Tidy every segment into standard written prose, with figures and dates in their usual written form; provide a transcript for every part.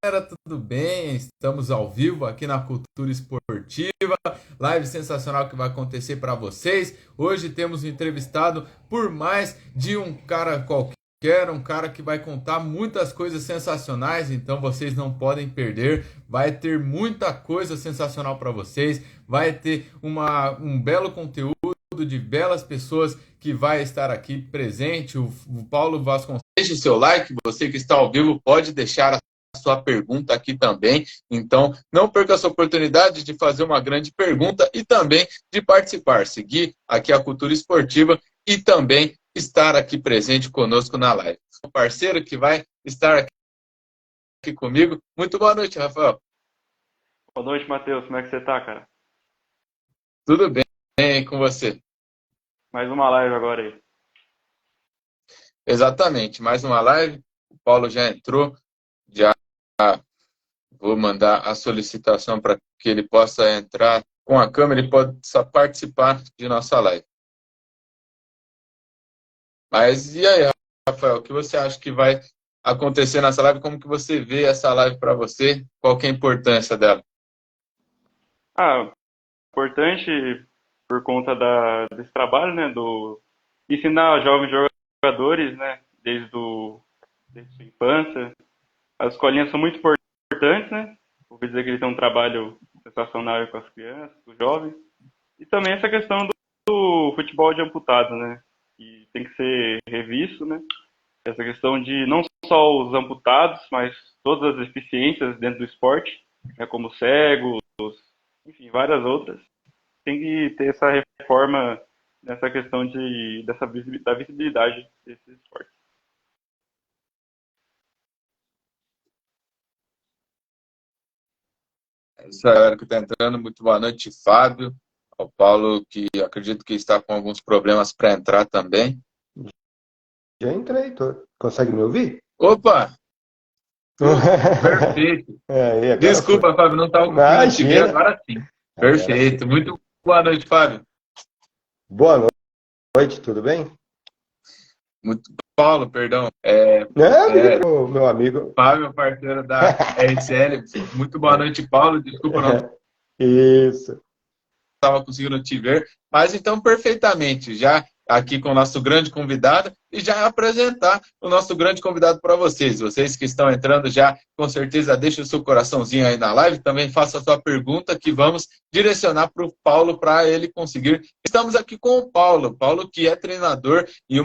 Galera, tudo bem? Estamos ao vivo aqui na Cultura Esportiva, live sensacional que vai acontecer para vocês. Hoje temos um entrevistado por mais de um cara qualquer, um cara que vai contar muitas coisas sensacionais, então vocês não podem perder. Vai ter muita coisa sensacional para vocês, vai ter um belo conteúdo de belas pessoas que vai estar aqui presente. O Paulo Vasconcelos. Deixe o seu like, você que está ao vivo pode deixar a sua pergunta aqui também. Então, não perca essa oportunidade de fazer uma grande pergunta e também de participar, seguir aqui a Cultura Esportiva e também estar aqui presente conosco na live. O parceiro que vai estar aqui comigo. Muito boa noite, Rafael. Boa noite, Matheus. Como é que você tá, cara? Tudo bem com você? Mais uma live agora aí. Exatamente, mais uma live. O Paulo já entrou, já vou mandar a solicitação para que ele possa entrar com a câmera e possa participar de nossa live. Mas e aí, Rafael, o que você acha que vai acontecer nessa live? Como que você vê essa live para você? Qual que é a importância dela? Importante por conta desse trabalho, né, do ensinar jovens jogadores, né, desde sua infância. As escolinhas são muito importantes, né? Ouvi dizer que eles têm um trabalho sensacional aí com as crianças, com os jovens. E também essa questão do futebol de amputado, né? Que tem que ser revisto, né? Essa questão de não só os amputados, mas todas as deficiências dentro do esporte, né, como cegos, enfim, várias outras. Tem que ter essa reforma nessa questão da visibilidade desses esportes. Essa galera que está entrando, muito boa noite, Fábio. Ao Paulo, que acredito que está com alguns problemas para entrar também. Já entrei, consegue me ouvir? Opa! Perfeito. Foi. Desculpa, Fábio, não estava conseguindo te ver, Imagina. agora sim. Agora Perfeito. sim. Muito boa noite, Fábio. Boa noite, tudo bem? Muito Paulo, perdão. Não, meu amigo. Fábio, parceiro da RCL. Muito boa noite, Paulo. Desculpa, não Isso. estava conseguindo te ver. Mas então, perfeitamente, já aqui com o nosso grande convidado e já apresentar o nosso grande convidado para vocês. Vocês que estão entrando já, com certeza, deixem o seu coraçãozinho aí na live. Também faça a sua pergunta que vamos direcionar para o Paulo para ele conseguir. Estamos aqui com o Paulo. Paulo que é treinador e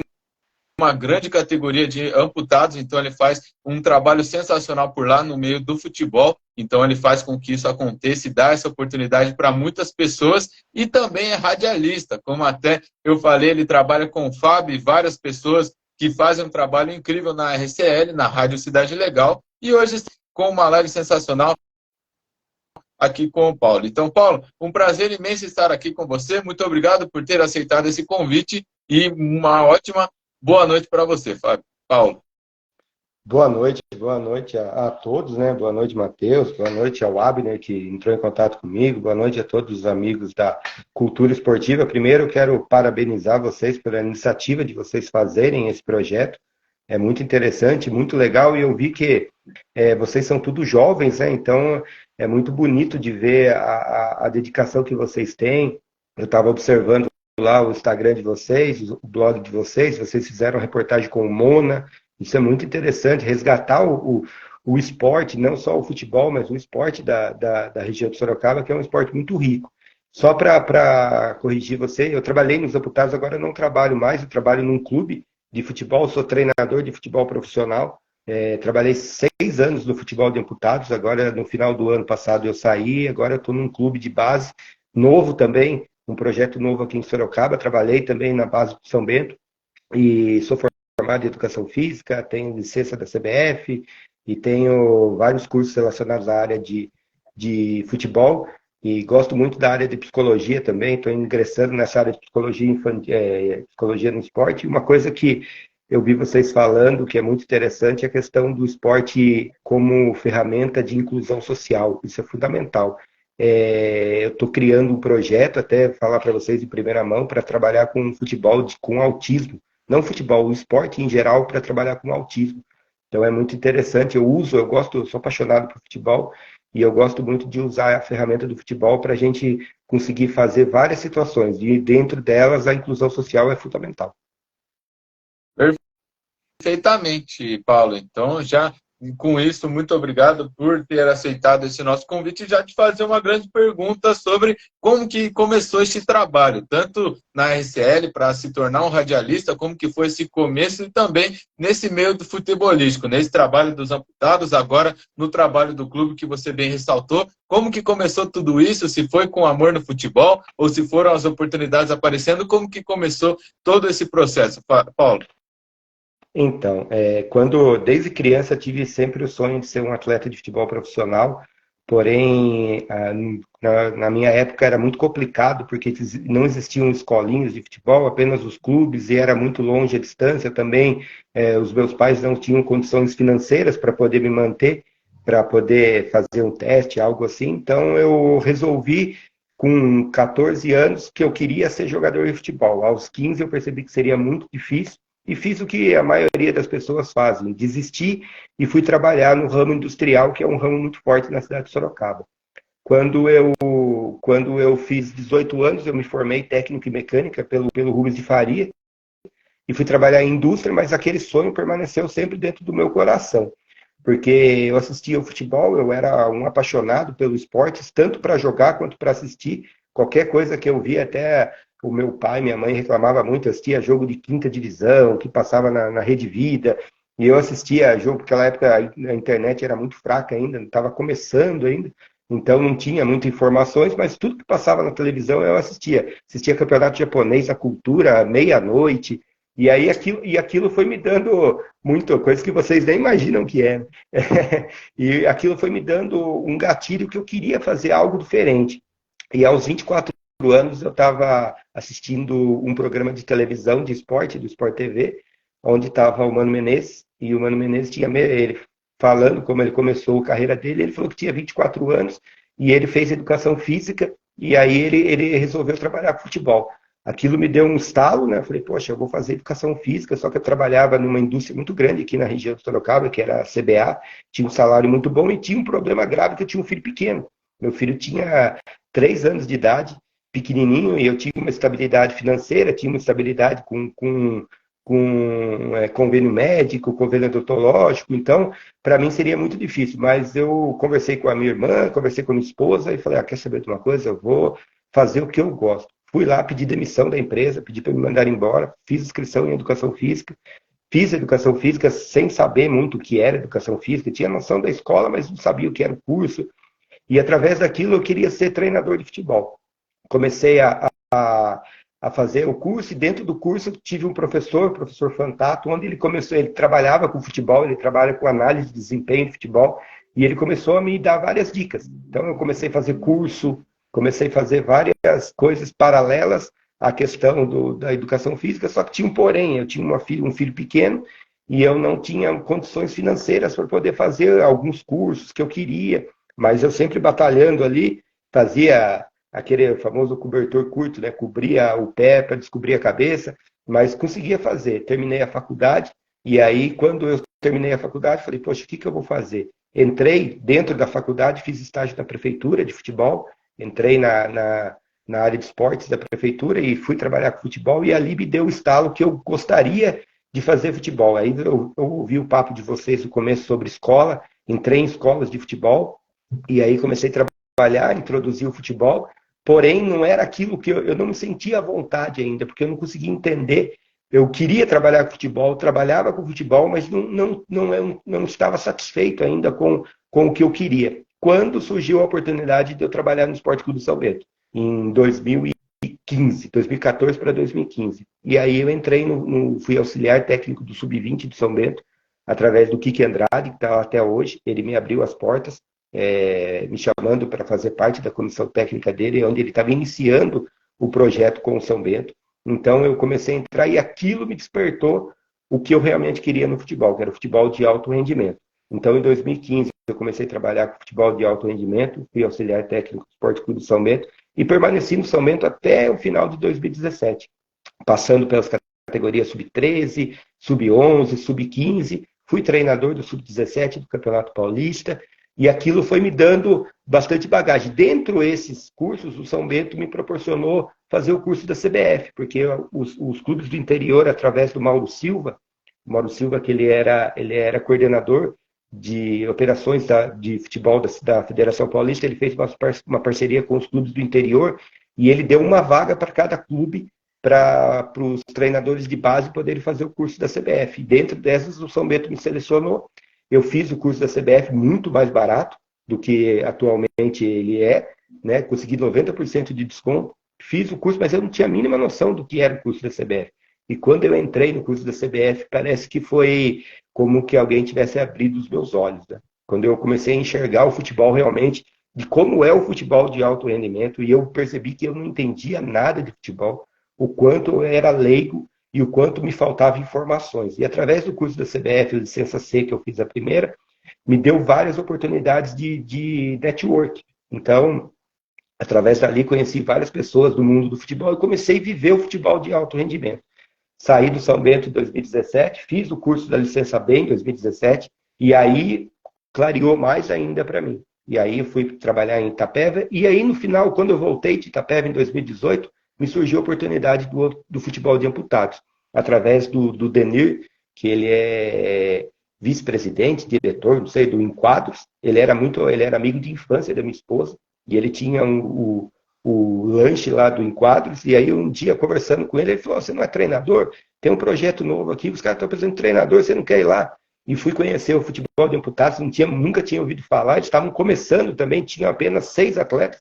uma grande categoria de amputados, então ele faz um trabalho sensacional por lá no meio do futebol, então ele faz com que isso aconteça e dá essa oportunidade para muitas pessoas e também é radialista, como até eu falei, ele trabalha com o Fábio e várias pessoas que fazem um trabalho incrível na RCL, na Rádio Cidade Legal, e hoje com uma live sensacional aqui com o Paulo. Então, Paulo, um prazer imenso estar aqui com você, muito obrigado por ter aceitado esse convite e uma ótima boa noite para você, Fábio. Paulo. Boa noite a todos, né? Boa noite, Matheus. Boa noite ao Abner, que entrou em contato comigo. Boa noite a todos os amigos da Cultura Esportiva. Primeiro, eu quero parabenizar vocês pela iniciativa de vocês fazerem esse projeto. É muito interessante, muito legal. E eu vi que vocês são tudo jovens, né? Então, é muito bonito de ver a dedicação que vocês têm. Eu estava observando lá o Instagram de vocês, o blog de vocês. Vocês fizeram reportagem com o Mona. Isso é muito interessante, resgatar o esporte, não só o futebol, mas o esporte da região de Sorocaba, que é um esporte muito rico. Só para corrigir você, eu trabalhei nos amputados, agora eu não trabalho mais, eu trabalho num clube de futebol, sou treinador de futebol profissional, trabalhei 6 anos no futebol de amputados, agora no final do ano passado eu saí, agora eu estou num clube de base, novo também, um projeto novo aqui em Sorocaba, trabalhei também na base de São Bento, e sou formado em Educação Física, tenho licença da CBF e tenho vários cursos relacionados à área de futebol e gosto muito da área de psicologia também, estou ingressando nessa área de psicologia, psicologia no esporte. E uma coisa que eu vi vocês falando que é muito interessante é a questão do esporte como ferramenta de inclusão social, isso é fundamental. Eu estou criando um projeto, até falar para vocês em primeira mão, para trabalhar com futebol com autismo. Não futebol, o esporte em geral para trabalhar com autismo. Então é muito interessante, eu sou apaixonado por futebol e eu gosto muito de usar a ferramenta do futebol para a gente conseguir fazer várias situações e dentro delas a inclusão social é fundamental. Perfeitamente, Paulo. Então, já com isso, muito obrigado por ter aceitado esse nosso convite e já te fazer uma grande pergunta sobre como que começou esse trabalho, tanto na RCL para se tornar um radialista, como que foi esse começo e também nesse meio do futebolístico, nesse trabalho dos amputados, agora no trabalho do clube que você bem ressaltou. Como que começou tudo isso? Se foi com amor no futebol ou se foram as oportunidades aparecendo, como que começou todo esse processo, Paulo? Então, desde criança tive sempre o sonho de ser um atleta de futebol profissional, porém, na minha época era muito complicado, porque não existiam escolinhas de futebol, apenas os clubes, e era muito longe a distância também. Os meus pais não tinham condições financeiras para poder me manter, para poder fazer um teste, algo assim. Então, eu resolvi, com 14 anos, que eu queria ser jogador de futebol. Aos 15, eu percebi que seria muito difícil, e fiz o que a maioria das pessoas fazem, desisti e fui trabalhar no ramo industrial, que é um ramo muito forte na cidade de Sorocaba. Quando eu fiz 18 anos, eu me formei técnico em mecânica pelo Rubens de Faria e fui trabalhar em indústria, mas aquele sonho permaneceu sempre dentro do meu coração, porque eu assistia ao futebol, eu era um apaixonado pelo esporte, tanto para jogar quanto para assistir. Qualquer coisa que eu via, até o meu pai, minha mãe reclamava muito, eu assistia jogo de quinta divisão, que passava na Rede Vida, e eu assistia jogo, porque naquela época a internet era muito fraca ainda, estava começando ainda, então não tinha muitas informações, mas tudo que passava na televisão eu assistia. Assistia campeonato japonês, a cultura, meia-noite, e aquilo foi me dando muita coisa que vocês nem imaginam que é. E aquilo foi me dando um gatilho que eu queria fazer algo diferente. E aos 24 anos eu estava assistindo um programa de televisão de esporte, do Sport TV, onde estava o Mano Menezes, e o Mano Menezes tinha ele falando como ele começou a carreira dele, ele falou que tinha 24 anos e ele fez educação física e aí ele resolveu trabalhar com futebol. Aquilo me deu um estalo, né? Eu falei, poxa, eu vou fazer educação física, só que eu trabalhava numa indústria muito grande aqui na região de Sorocaba, que era a CBA, tinha um salário muito bom e tinha um problema grave, que eu tinha um filho pequeno. Meu filho tinha 3 anos de idade, pequenininho, e eu tinha uma estabilidade financeira, tinha uma estabilidade com convênio médico, convênio odontológico, então, para mim seria muito difícil, mas eu conversei com a minha irmã, conversei com a minha esposa e falei, quer saber de uma coisa? Eu vou fazer o que eu gosto. Fui lá, pedi demissão da empresa, pedi para me mandar embora, fiz inscrição em educação física, fiz educação física sem saber muito o que era educação física, tinha noção da escola, mas não sabia o que era o curso, e através daquilo eu queria ser treinador de futebol. Comecei a fazer o curso, e dentro do curso eu tive um professor, o professor Fantato, onde ele trabalhava com futebol, ele trabalha com análise de desempenho de futebol, e ele começou a me dar várias dicas. Então eu comecei a fazer curso, comecei a fazer várias coisas paralelas à questão da educação física, só que tinha um porém, eu tinha um filho pequeno, e eu não tinha condições financeiras para poder fazer alguns cursos que eu queria, mas eu sempre batalhando ali, fazia aquele famoso cobertor curto, né? Cobria o pé para descobrir a cabeça, mas conseguia fazer. Terminei a faculdade, e aí, quando eu terminei a faculdade, falei, poxa, o que eu vou fazer? Entrei dentro da faculdade, fiz estágio na prefeitura de futebol, entrei na área de esportes da prefeitura e fui trabalhar com futebol, e ali me deu o estalo que eu gostaria de fazer futebol. Aí eu ouvi o papo de vocês no começo sobre escola, entrei em escolas de futebol, e aí comecei a trabalhar, introduzi o futebol, porém não era aquilo que eu não me sentia à vontade ainda, porque eu não conseguia entender. Eu queria trabalhar com futebol, trabalhava com futebol, mas não estava satisfeito ainda com o que eu queria. Quando surgiu a oportunidade de eu trabalhar no Esporte Clube São Bento, em 2015, 2014 para 2015. E aí eu entrei, fui auxiliar técnico do Sub-20 de São Bento, através do Kiki Andrade, que está até hoje. Ele me abriu as portas, me chamando para fazer parte da comissão técnica dele, onde ele estava iniciando o projeto com o São Bento. Então eu comecei a entrar e aquilo me despertou o que eu realmente queria no futebol, que era o futebol de alto rendimento. Então em 2015 eu comecei a trabalhar com futebol de alto rendimento, fui auxiliar técnico do Esporte Clube São Bento e permaneci no São Bento até o final de 2017, passando pelas categorias sub-13, sub-11, sub-15, fui treinador do Sub-17 do Campeonato Paulista, e aquilo foi me dando bastante bagagem. Dentro desses cursos, o São Bento me proporcionou fazer o curso da CBF, porque os clubes do interior, através do Mauro Silva que ele era coordenador de operações de futebol da Federação Paulista, ele fez uma parceria com os clubes do interior e ele deu uma vaga para cada clube para os treinadores de base poderem fazer o curso da CBF. E dentro dessas, o São Bento me selecionou. Eu fiz o curso da CBF muito mais barato do que atualmente ele é, né? Consegui 90% de desconto. Fiz o curso, mas eu não tinha a mínima noção do que era o curso da CBF. E quando eu entrei no curso da CBF, parece que foi como que alguém tivesse abrido os meus olhos, né? Quando eu comecei a enxergar o futebol realmente, de como é o futebol de alto rendimento, e eu percebi que eu não entendia nada de futebol, o quanto eu era leigo e o quanto me faltavam informações. E através do curso da CBF, licença C, que eu fiz a primeira, me deu várias oportunidades de network. Então, através dali, conheci várias pessoas do mundo do futebol e comecei a viver o futebol de alto rendimento. Saí do São Bento em 2017, fiz o curso da licença B em 2017, e aí clareou mais ainda para mim. E aí eu fui trabalhar em Itapeva, e aí no final, quando eu voltei de Itapeva em 2018, me surgiu a oportunidade do futebol de amputados, através do Denir, que ele é vice-presidente, diretor, não sei, do Enquadros. Ele era amigo de infância da minha esposa, e ele tinha o lanche lá do Enquadros, e aí um dia, conversando com ele, ele falou, você não é treinador? Tem um projeto novo aqui, os caras estão precisando de treinador, você não quer ir lá? E fui conhecer o futebol de amputados, nunca tinha ouvido falar, eles estavam começando também, tinham apenas 6 atletas,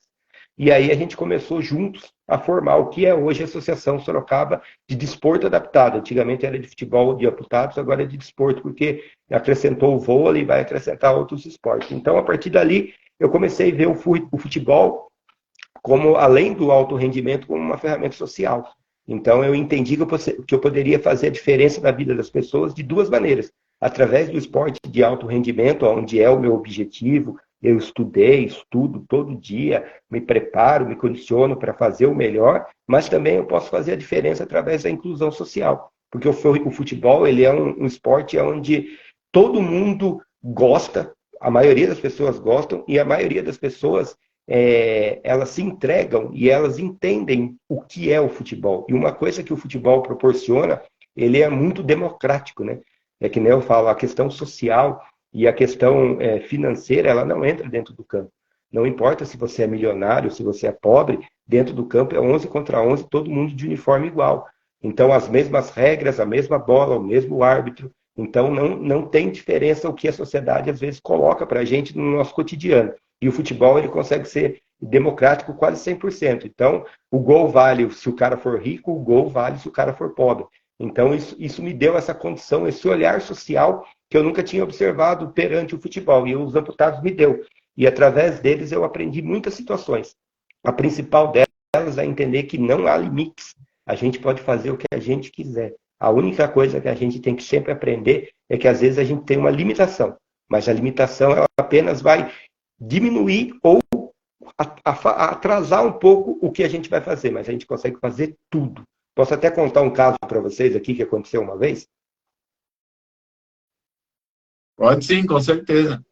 e aí a gente começou juntos a formar o que é hoje a Associação Sorocaba de Desporto Adaptado. Antigamente era de futebol de amputados, agora é de desporto, porque acrescentou o vôlei e vai acrescentar outros esportes. Então, a partir dali, eu comecei a ver o futebol como, além do alto rendimento, como uma ferramenta social. Então, eu entendi que eu poderia fazer a diferença na vida das pessoas de duas maneiras. Através do esporte de alto rendimento, onde é o meu objetivo, eu estudo todo dia, me preparo, me condiciono para fazer o melhor, mas também eu posso fazer a diferença através da inclusão social. Porque o futebol ele é um esporte onde todo mundo gosta, a maioria das pessoas gostam, e a maioria das pessoas elas se entregam e elas entendem o que é o futebol. E uma coisa que o futebol proporciona, ele é muito democrático, né? É que nem eu falo, a questão social e a questão financeira, ela não entra dentro do campo. Não importa se você é milionário, se você é pobre, dentro do campo é 11 contra 11, todo mundo de uniforme igual. Então, as mesmas regras, a mesma bola, o mesmo árbitro. Então, não tem diferença o que a sociedade, às vezes, coloca para a gente no nosso cotidiano. E o futebol, ele consegue ser democrático quase 100%. Então, o gol vale se o cara for rico, o gol vale se o cara for pobre. Então, isso me deu essa condição, esse olhar social que eu nunca tinha observado perante o futebol. E os amputados me deu. E através deles eu aprendi muitas situações. A principal delas é entender que não há limites. A gente pode fazer o que a gente quiser. A única coisa que a gente tem que sempre aprender é que às vezes a gente tem uma limitação. Mas a limitação ela apenas vai diminuir ou atrasar um pouco o que a gente vai fazer. Mas a gente consegue fazer tudo. Posso até contar um caso para vocês aqui que aconteceu uma vez? Pode sim, com certeza.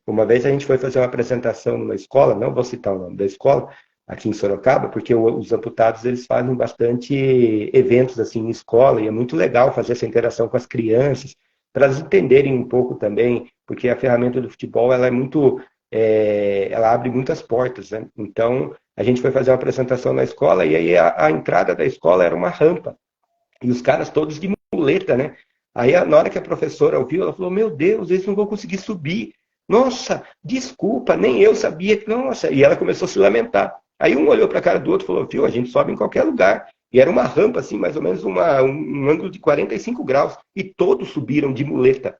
Uma vez a gente foi fazer uma apresentação numa escola, não vou citar o nome da escola, aqui em Sorocaba, porque os amputados eles fazem bastante eventos assim em escola, e é muito legal fazer essa interação com as crianças, para elas entenderem um pouco também, porque a ferramenta do futebol ela é muito, ela abre muitas portas, né? Então a gente foi fazer uma apresentação na escola e aí a entrada da escola era uma rampa e os caras todos de muleta, né? Aí na hora que a professora ouviu, ela falou: meu Deus, eles não vão conseguir subir. Nossa, desculpa, nem eu sabia que. Nossa, e ela começou a se lamentar. Aí um olhou para a cara do outro e falou: viu, a gente sobe em qualquer lugar. E era uma rampa, assim, mais ou menos um ângulo de 45 graus. E todos subiram de muleta.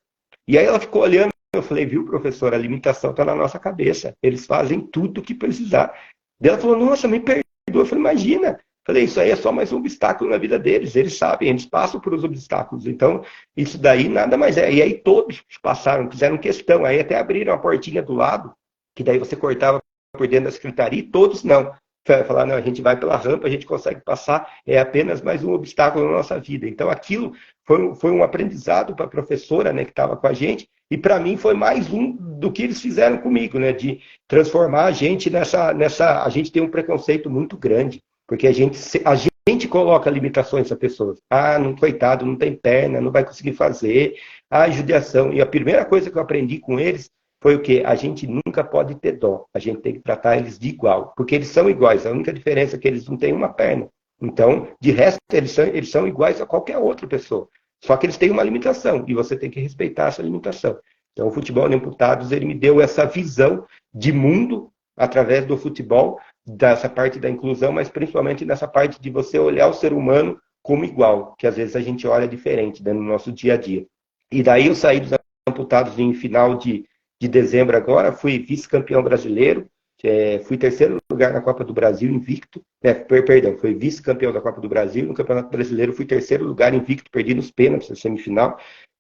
E aí ela ficou olhando. Eu falei: viu, professor, a limitação está na nossa cabeça. Eles fazem tudo o que precisar. Daí ela falou: nossa, me perdoa. Eu falei: imagina. Falei: isso aí é só mais um obstáculo na vida deles. Eles sabem, eles passam por os obstáculos. Então, isso daí nada mais é. E aí todos passaram, fizeram questão. Aí até abriram a portinha do lado, que daí você cortava por dentro da secretaria, e todos não. Falaram: não, a gente vai pela rampa, a gente consegue passar, é apenas mais um obstáculo na nossa vida. Então, aquilo foi um aprendizado para a professora, né, que estava com a gente, e para mim foi mais um do que eles fizeram comigo, né, de transformar a gente a gente tem um preconceito muito grande, porque a gente coloca limitações a pessoas. Ah, não, coitado, não tem perna, não vai conseguir fazer. Ah, judiação. E a primeira coisa que eu aprendi com eles foi o quê? A gente nunca pode ter dó. A gente tem que tratar eles de igual, porque eles são iguais. A única diferença é que eles não têm uma perna. Então, de resto, eles são iguais a qualquer outra pessoa. Só que eles têm uma limitação, e você tem que respeitar essa limitação. Então, o Futebol Amputados, ele me deu essa visão de mundo através do futebol, dessa parte da inclusão, mas principalmente nessa parte de você olhar o ser humano como igual, que às vezes a gente olha diferente, né, no nosso dia a dia. E daí eu saí dos Amputados em final de dezembro agora, fui vice-campeão brasileiro, fui terceiro lugar na Copa do Brasil, invicto, perdão, fui vice-campeão da Copa do Brasil, no Campeonato Brasileiro fui terceiro lugar invicto, perdi nos pênaltis na semifinal,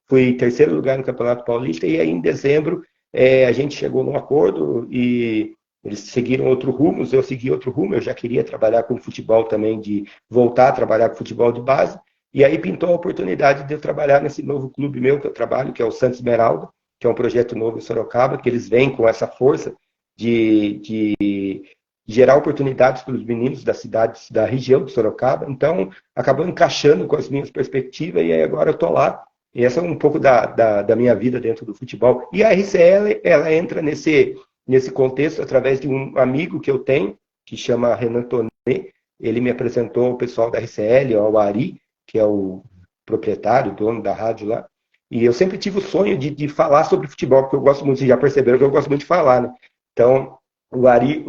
fui terceiro lugar no Campeonato Paulista, e aí em dezembro a gente chegou num acordo e eles seguiram outro rumo, eu segui outro rumo, eu já queria trabalhar com futebol também, de voltar a trabalhar com futebol de base, e aí pintou a oportunidade de eu trabalhar nesse novo clube meu que eu trabalho, que é o Santos Esmeralda, que é um projeto novo em Sorocaba, que eles vêm com essa força de gerar oportunidades para os meninos das cidades da região de Sorocaba. Então, acabou encaixando com as minhas perspectivas, e aí agora eu estou lá. E essa é um pouco da minha vida dentro do futebol. E a RCL, ela entra nesse contexto através de um amigo que eu tenho, que chama Renan Tonet. Ele me apresentou o pessoal da RCL, ao Ari, que é o proprietário, dono da rádio lá. E eu sempre tive o sonho de falar sobre futebol, porque eu gosto muito, vocês já perceberam que eu gosto muito de falar, né? Então, o Ari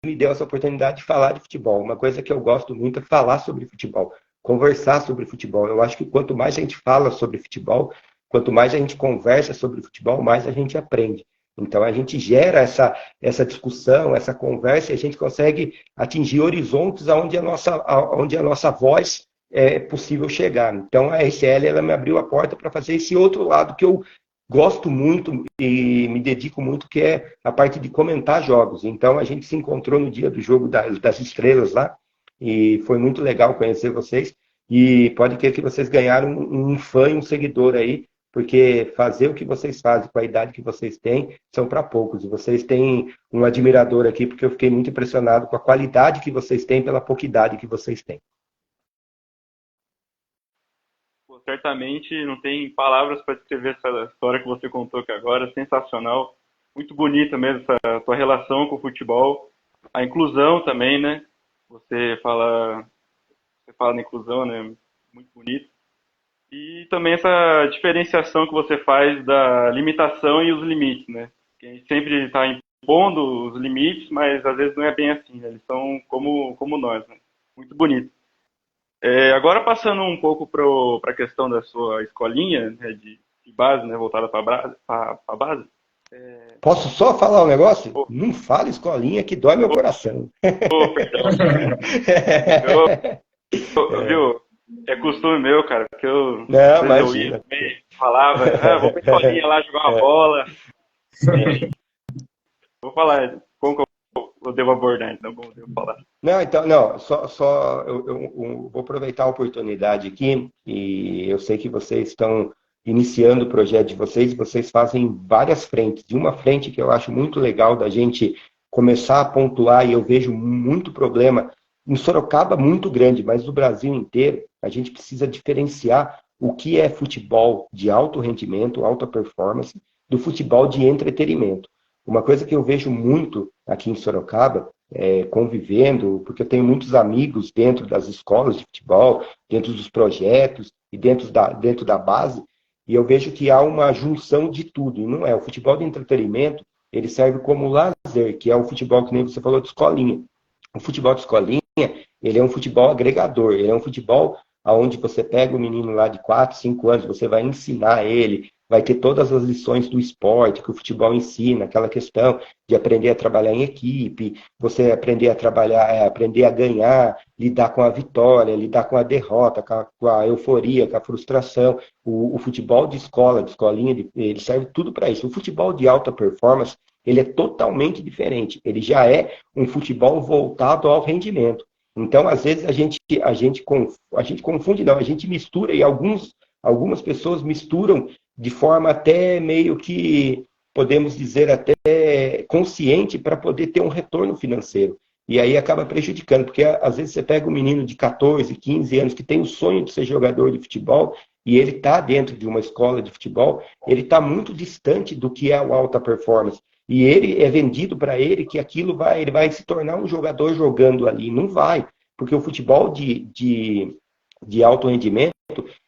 me deu essa oportunidade de falar de futebol. Uma coisa que eu gosto muito é falar sobre futebol, conversar sobre futebol. Eu acho que quanto mais a gente fala sobre futebol, quanto mais a gente conversa sobre futebol, mais a gente aprende. Então, a gente gera essa discussão, essa conversa, e a gente consegue atingir horizontes onde a nossa voz é possível chegar. Então, a RCL, ela me abriu a porta para fazer esse outro lado que eu gosto muito e me dedico muito, que é a parte de comentar jogos. Então, a gente se encontrou no dia do jogo das estrelas lá, e foi muito legal conhecer vocês. E pode crer que vocês ganharam um fã e um seguidor aí, porque fazer o que vocês fazem com a idade que vocês têm são para poucos. E vocês têm um admirador aqui, porque eu fiquei muito impressionado com a qualidade que vocês têm pela pouca idade que vocês têm. Certamente não tem palavras para descrever essa história que você contou aqui agora, sensacional, muito bonita mesmo essa tua relação com o futebol, a inclusão também, né? Você fala na inclusão, né? Muito bonito. E também essa diferenciação que você faz da limitação e os limites, né? Que a gente sempre está impondo os limites, mas às vezes não é bem assim, né? Eles são como nós, né? Muito bonito. Agora passando um pouco para a questão da sua escolinha, né, de base, né, voltada para a base. Posso só falar um negócio? Não fala escolinha que dói meu coração. Perdão. Viu? É costume meu, cara, porque eu ia também, falava, vou para a escolinha lá jogar uma bola. Vou falar como que eu devo abordar, então, como eu devo falar. Não, então, eu vou aproveitar a oportunidade aqui, e eu sei que vocês estão iniciando o projeto de vocês fazem várias frentes. E uma frente que eu acho muito legal da gente começar a pontuar, e eu vejo muito problema, em Sorocaba muito grande, mas no Brasil inteiro, a gente precisa diferenciar o que é futebol de alto rendimento, alta performance, do futebol de entretenimento. Uma coisa que eu vejo muito aqui em Sorocaba, convivendo, porque eu tenho muitos amigos dentro das escolas de futebol, dentro dos projetos e dentro da base, e eu vejo que há uma junção de tudo, e não é. O futebol de entretenimento, ele serve como lazer, que é o futebol que nem você falou de escolinha. O futebol de escolinha, ele é um futebol agregador, ele é um futebol onde você pega o menino lá de 4, 5 anos, você vai ensinar ele, vai ter todas as lições do esporte que o futebol ensina, aquela questão de aprender a trabalhar em equipe, você aprender a trabalhar, aprender a ganhar, lidar com a vitória, lidar com a derrota, com a euforia, com a frustração. O futebol de escola, de escolinha, ele serve tudo para isso. O futebol de alta performance, ele é totalmente diferente. Ele já é um futebol voltado ao rendimento. Então, às vezes, a gente confunde, não, a gente mistura, e alguns Algumas pessoas misturam de forma até meio que, podemos dizer, até consciente para poder ter um retorno financeiro. E aí acaba prejudicando, porque às vezes você pega um menino de 14, 15 anos que tem o sonho de ser jogador de futebol e ele está dentro de uma escola de futebol, ele está muito distante do que é o alta performance. E ele é vendido para ele que ele vai se tornar um jogador jogando ali. Não vai, porque o futebol de alto rendimento,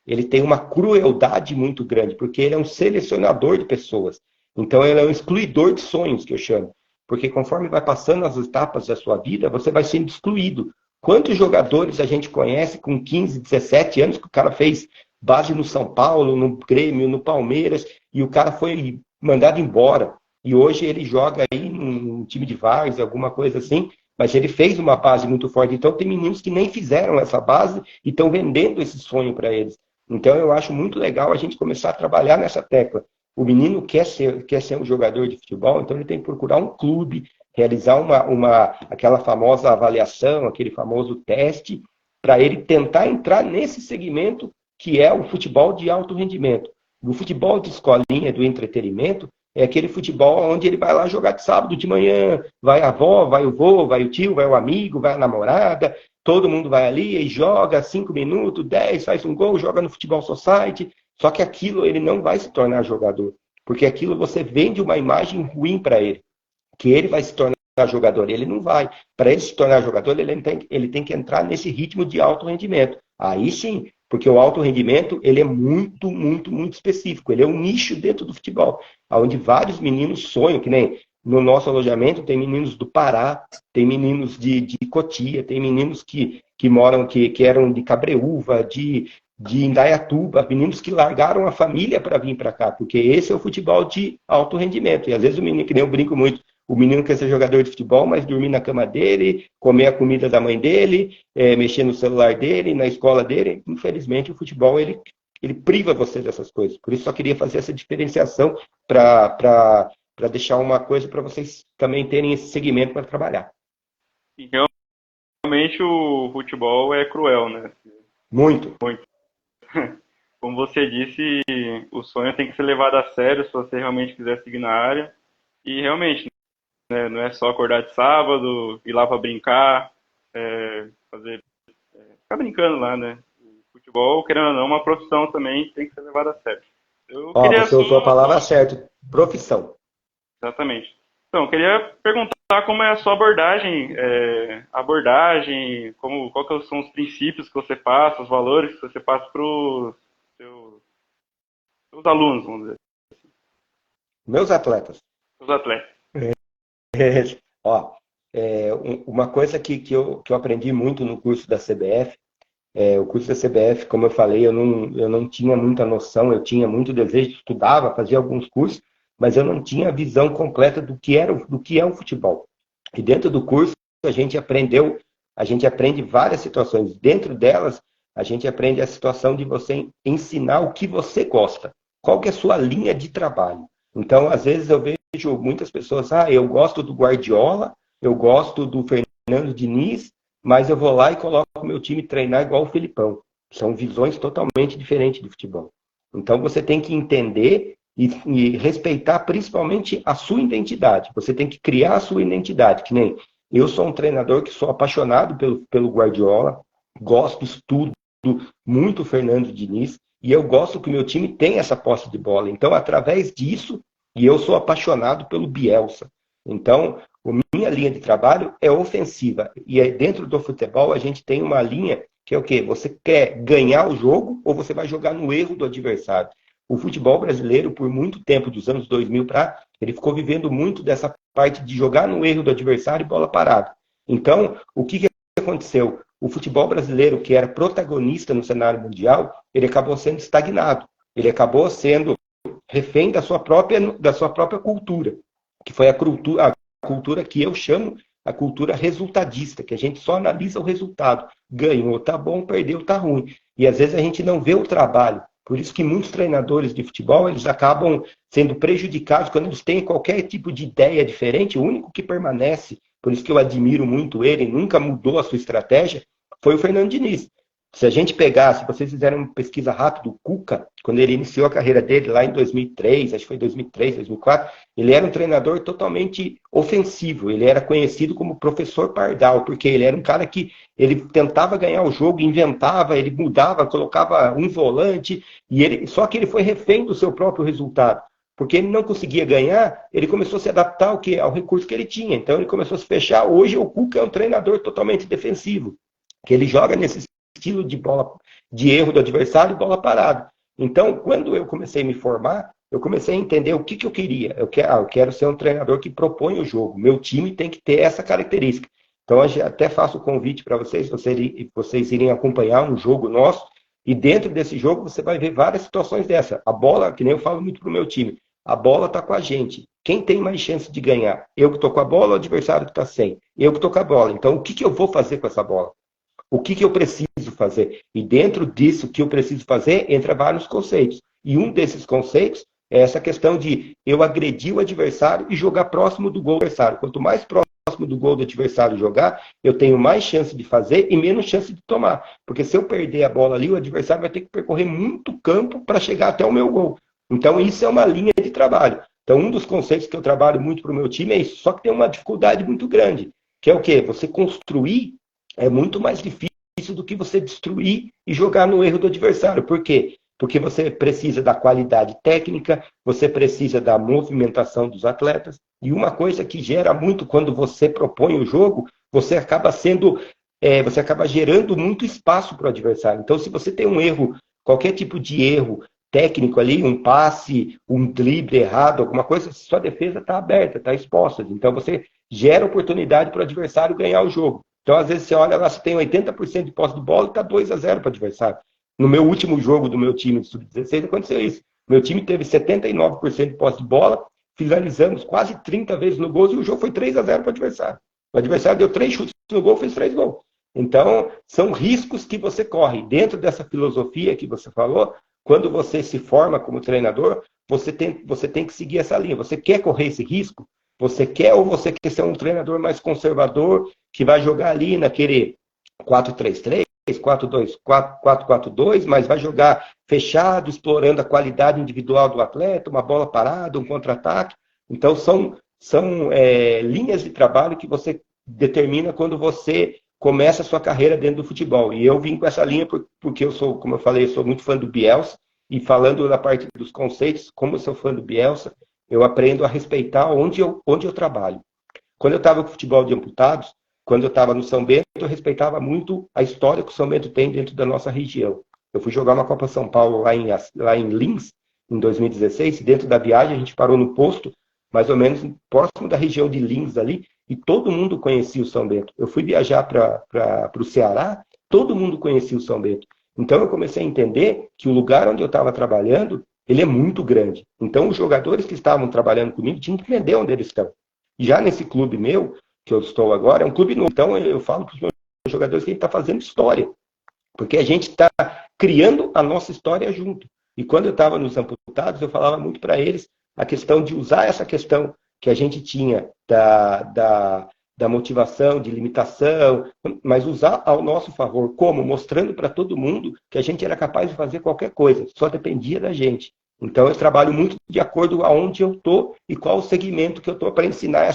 ele tem uma crueldade muito grande, porque ele é um selecionador de pessoas. Então ele é um excluidor de sonhos, que eu chamo. Porque conforme vai passando as etapas da sua vida, você vai sendo excluído. Quantos jogadores a gente conhece com 15, 17 anos que o cara fez base no São Paulo, no Grêmio, no Palmeiras, e o cara foi mandado embora. E hoje ele joga aí num time de várzea, alguma coisa assim, mas ele fez uma base muito forte. Então tem meninos que nem fizeram essa base e estão vendendo esse sonho para eles. Então eu acho muito legal a gente começar a trabalhar nessa tecla. O menino quer ser um jogador de futebol, então ele tem que procurar um clube, realizar aquela famosa avaliação, aquele famoso teste, para ele tentar entrar nesse segmento que é o futebol de alto rendimento. O futebol de escolinha, do entretenimento, é aquele futebol onde ele vai lá jogar de sábado de manhã, vai a avó, vai o vô, vai o tio, vai o amigo, vai a namorada, todo mundo vai ali e joga 5 minutos, 10, faz um gol, joga no futebol society. Só que aquilo ele não vai se tornar jogador, porque aquilo você vende uma imagem ruim para ele, que ele vai se tornar jogador, ele não vai. Para ele se tornar jogador, ele tem que entrar nesse ritmo de alto rendimento. Aí sim, porque o alto rendimento ele é muito, muito, muito específico, ele é um nicho dentro do futebol, onde vários meninos sonham, que nem no nosso alojamento tem meninos do Pará, tem meninos de Cotia, tem meninos que moram, que eram de Cabreúva, de Indaiatuba, meninos que largaram a família para vir para cá, porque esse é o futebol de alto rendimento. E às vezes o menino, que nem eu brinco muito, o menino quer ser jogador de futebol, mas dormir na cama dele, comer a comida da mãe dele, mexer no celular dele, na escola dele. Infelizmente o futebol ele priva você dessas coisas. Por isso só queria fazer essa diferenciação para deixar uma coisa para vocês também terem esse segmento para trabalhar. E realmente o futebol é cruel, né? Muito. Muito. Como você disse, o sonho tem que ser levado a sério se você realmente quiser seguir na área. E realmente, né, não é só acordar de sábado, ir lá para brincar, ficar brincando lá, né? O futebol, querendo ou não, é uma profissão também, tem que ser levada a sério. Você usou a palavra certa, profissão. Exatamente. Então, eu queria perguntar como é a sua abordagem, qual que são os princípios que você passa, os valores que você passa para os seus alunos, vamos dizer. Meus atletas. Os atletas. Uma coisa que eu aprendi muito no curso da CBF, o curso da CBF, como eu falei, eu não tinha muita noção, eu tinha muito desejo, estudava, fazia alguns cursos, mas eu não tinha a visão completa do que é o futebol. E dentro do curso a gente aprende várias situações. Dentro delas, a gente aprende a situação de você ensinar o que você gosta. Qual que é a sua linha de trabalho? Então, às vezes eu vejo muitas pessoas, eu gosto do Guardiola, eu gosto do Fernando Diniz, mas eu vou lá e coloco o meu time treinar igual o Felipão. São visões totalmente diferentes de futebol. Então, você tem que entender e respeitar principalmente a sua identidade. Você tem que criar a sua identidade, que nem eu sou um treinador que sou apaixonado pelo Guardiola, gosto, estudo muito o Fernando Diniz, e eu gosto que o meu time tenha essa posse de bola. Então, através disso, e eu sou apaixonado pelo Bielsa. Então, a minha linha de trabalho é ofensiva. E aí, dentro do futebol, a gente tem uma linha que é o quê? Você quer ganhar o jogo ou você vai jogar no erro do adversário? O futebol brasileiro, por muito tempo, dos anos 2000 ele ficou vivendo muito dessa parte de jogar no erro do adversário e bola parada. Então, o que aconteceu? O futebol brasileiro, que era protagonista no cenário mundial, ele acabou sendo estagnado. Ele acabou sendo refém da sua própria cultura, que foi a cultura que eu chamo a cultura resultadista, que a gente só analisa o resultado. Ganhou, tá bom, perdeu, tá ruim. E às vezes a gente não vê o trabalho. Por isso que muitos treinadores de futebol, eles acabam sendo prejudicados quando eles têm qualquer tipo de ideia diferente. O único que permanece, por isso que eu admiro muito ele, nunca mudou a sua estratégia, foi o Fernando Diniz. Se a gente pegar, se vocês fizerem uma pesquisa rápida, o Cuca, quando ele iniciou a carreira dele lá em 2003, acho que foi 2003, 2004, ele era um treinador totalmente ofensivo. Ele era conhecido como professor Pardal, porque ele era um cara que ele tentava ganhar o jogo, inventava, ele mudava, colocava um volante, só que ele foi refém do seu próprio resultado. Porque ele não conseguia ganhar, ele começou a se adaptar ao recurso que ele tinha. Então ele começou a se fechar. Hoje o Cuca é um treinador totalmente defensivo, que ele joga nesse estilo de bola, de erro do adversário e bola parada. Então, quando eu comecei a me formar, eu comecei a entender o que eu queria. Eu quero ser um treinador que propõe o jogo. Meu time tem que ter essa característica. Então, eu até faço o convite para vocês irem acompanhar um jogo nosso, e dentro desse jogo você vai ver várias situações dessa. A bola, que nem eu falo muito para o meu time, a bola está com a gente. Quem tem mais chance de ganhar? Eu que estou com a bola ou o adversário que está sem? Eu que estou com a bola. Então, o que eu vou fazer com essa bola? O que eu preciso fazer? E dentro disso que eu preciso fazer, entra vários conceitos. E um desses conceitos é essa questão de eu agredir o adversário e jogar próximo do gol do adversário. Quanto mais próximo do gol do adversário jogar, eu tenho mais chance de fazer e menos chance de tomar. Porque se eu perder a bola ali, o adversário vai ter que percorrer muito campo para chegar até o meu gol. Então, isso é uma linha de trabalho. Então, um dos conceitos que eu trabalho muito para o meu time é isso. Só que tem uma dificuldade muito grande, que é o quê? Você construir é muito mais difícil do que você destruir e jogar no erro do adversário. Por quê? Porque você precisa da qualidade técnica, você precisa da movimentação dos atletas. E uma coisa que gera muito quando você propõe o jogo, você acaba gerando muito espaço para o adversário. Então, se você tem um erro, qualquer tipo de erro técnico ali, um passe, um drible errado, alguma coisa, sua defesa está aberta, está exposta. Então, você gera oportunidade para o adversário ganhar o jogo. Então, às vezes, você olha lá, você tem 80% de posse de bola e está 2-0 para o adversário. No meu último jogo do meu time de sub-16, aconteceu isso. Meu time teve 79% de posse de bola, finalizamos quase 30 vezes no gol e o jogo foi 3-0 para o adversário. O adversário deu 3 chutes no gol, fez 3 gols. Então, são riscos que você corre. Dentro dessa filosofia que você falou, quando você se forma como treinador, você tem que seguir essa linha. Você quer correr esse risco? Você quer ou você quer ser um treinador mais conservador, que vai jogar ali naquele 4-3-3, 4-2-4-4-2, mas vai jogar fechado, explorando a qualidade individual do atleta, uma bola parada, um contra-ataque. Então, são linhas de trabalho que você determina quando você começa a sua carreira dentro do futebol. E eu vim com essa linha porque eu sou, como eu falei, eu sou muito fã do Bielsa, e falando da parte dos conceitos, como eu sou fã do Bielsa, eu aprendo a respeitar onde eu trabalho. Quando eu estava com futebol de amputados, quando eu estava no São Bento, eu respeitava muito a história que o São Bento tem dentro da nossa região. Eu fui jogar uma Copa São Paulo lá em Lins, em 2016, e dentro da viagem a gente parou no posto, mais ou menos próximo da região de Lins ali, e todo mundo conhecia o São Bento. Eu fui viajar para o Ceará, todo mundo conhecia o São Bento. Então eu comecei a entender que o lugar onde eu estava trabalhando, ele é muito grande. Então os jogadores que estavam trabalhando comigo tinham que entender onde eles estão. E já nesse clube meu, que eu estou agora, é um clube novo. Então eu falo para os meus jogadores que a gente está fazendo história. Porque a gente está criando a nossa história junto. E quando eu estava nos amputados, eu falava muito para eles a questão de usar essa questão que a gente tinha da motivação, de limitação, mas usar ao nosso favor. Como? Mostrando para todo mundo que a gente era capaz de fazer qualquer coisa, só dependia da gente. Então eu trabalho muito de acordo aonde eu estou e qual o segmento que eu estou para ensinar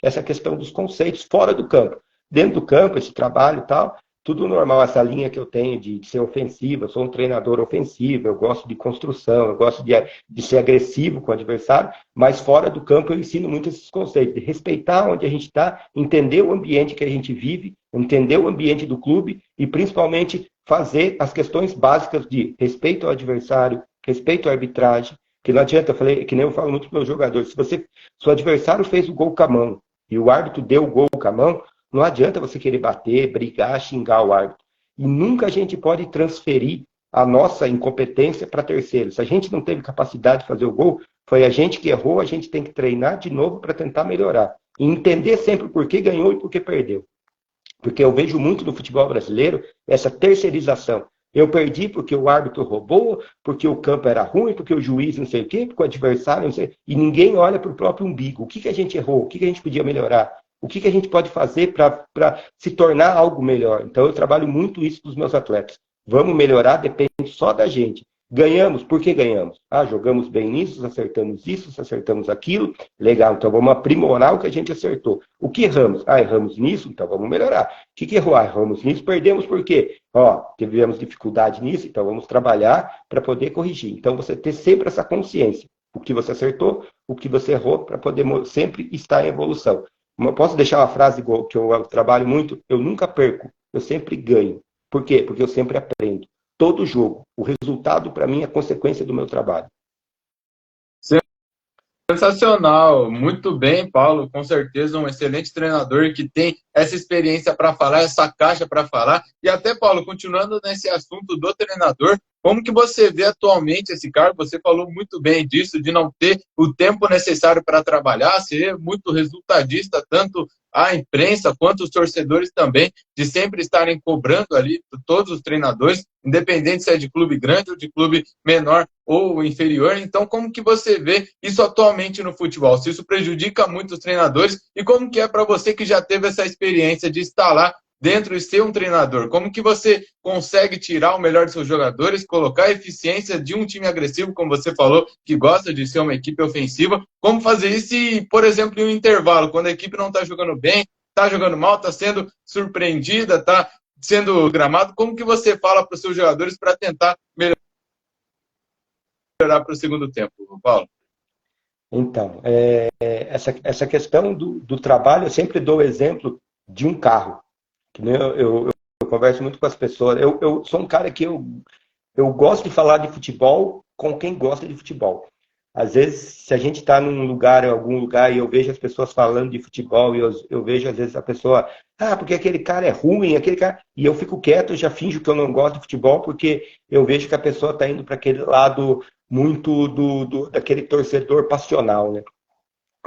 essa questão dos conceitos fora do campo. Dentro do campo, esse trabalho e tal, tudo normal, essa linha que eu tenho de ser ofensivo, eu sou um treinador ofensivo, eu gosto de construção, eu gosto de ser agressivo com o adversário, mas fora do campo eu ensino muito esses conceitos, de respeitar onde a gente está, entender o ambiente que a gente vive, entender o ambiente do clube e principalmente fazer as questões básicas de respeito ao adversário, respeito à arbitragem, que não adianta, que nem eu falo muito para os meus jogadores, se o adversário fez o gol com a mão e o árbitro deu o gol com a mão, não adianta você querer bater, brigar, xingar o árbitro. E nunca a gente pode transferir a nossa incompetência para terceiros. Se a gente não teve capacidade de fazer o gol, foi a gente que errou, a gente tem que treinar de novo para tentar melhorar. E entender sempre por que ganhou e por que perdeu. Porque eu vejo muito no futebol brasileiro essa terceirização. Eu perdi porque o árbitro roubou, porque o campo era ruim, porque o juiz não sei o quê, porque o adversário não sei. E ninguém olha para o próprio umbigo. O que a gente errou? O que a gente podia melhorar? O que a gente pode fazer para se tornar algo melhor? Então, eu trabalho muito isso com os meus atletas. Vamos melhorar, depende só da gente. Ganhamos, por que ganhamos? Ah, jogamos bem nisso, acertamos aquilo, legal, então vamos aprimorar o que a gente acertou. O que erramos? Ah, erramos nisso, então vamos melhorar. O que errou? Ah, erramos nisso, perdemos por quê? Ó, tivemos dificuldade nisso, então vamos trabalhar para poder corrigir. Então você ter sempre essa consciência, o que você acertou, o que você errou, para poder sempre estar em evolução. Eu posso deixar uma frase que eu trabalho muito? Eu nunca perco, eu sempre ganho. Por quê? Porque eu sempre aprendo. Todo jogo. O resultado, para mim, é consequência do meu trabalho. Sensacional, muito bem, Paulo. Com certeza, um excelente treinador que tem essa experiência para falar, essa caixa para falar. E até, Paulo, continuando nesse assunto do treinador, como que você vê atualmente esse cargo? Você falou muito bem disso, de não ter o tempo necessário para trabalhar, ser muito resultadista, tanto a imprensa quanto os torcedores também, de sempre estarem cobrando ali todos os treinadores, independente se é de clube grande ou de clube menor ou inferior. Então, como que você vê isso atualmente no futebol? Se isso prejudica muito os treinadores e como que é para você que já teve essa experiência de estar lá dentro e ser um treinador? Como que você consegue tirar o melhor de seus jogadores, colocar a eficiência de um time agressivo, como você falou, que gosta de ser uma equipe ofensiva? Como fazer isso e, por exemplo, em um intervalo, quando a equipe não está jogando bem, está jogando mal, está sendo surpreendida, está sendo gramado, como que você fala para os seus jogadores para tentar melhorar para o segundo tempo, Paulo? Então, essa questão do trabalho, eu sempre dou o exemplo de um carro. Que nem eu converso muito com as pessoas. Eu sou um cara que eu gosto de falar de futebol com quem gosta de futebol. Às vezes, se a gente está num lugar, em algum lugar, e eu vejo as pessoas falando de futebol, e eu vejo, às vezes, a pessoa, porque aquele cara é ruim, aquele cara... E eu fico quieto, eu já finjo que eu não gosto de futebol, porque eu vejo que a pessoa está indo para aquele lado muito daquele torcedor passional, né?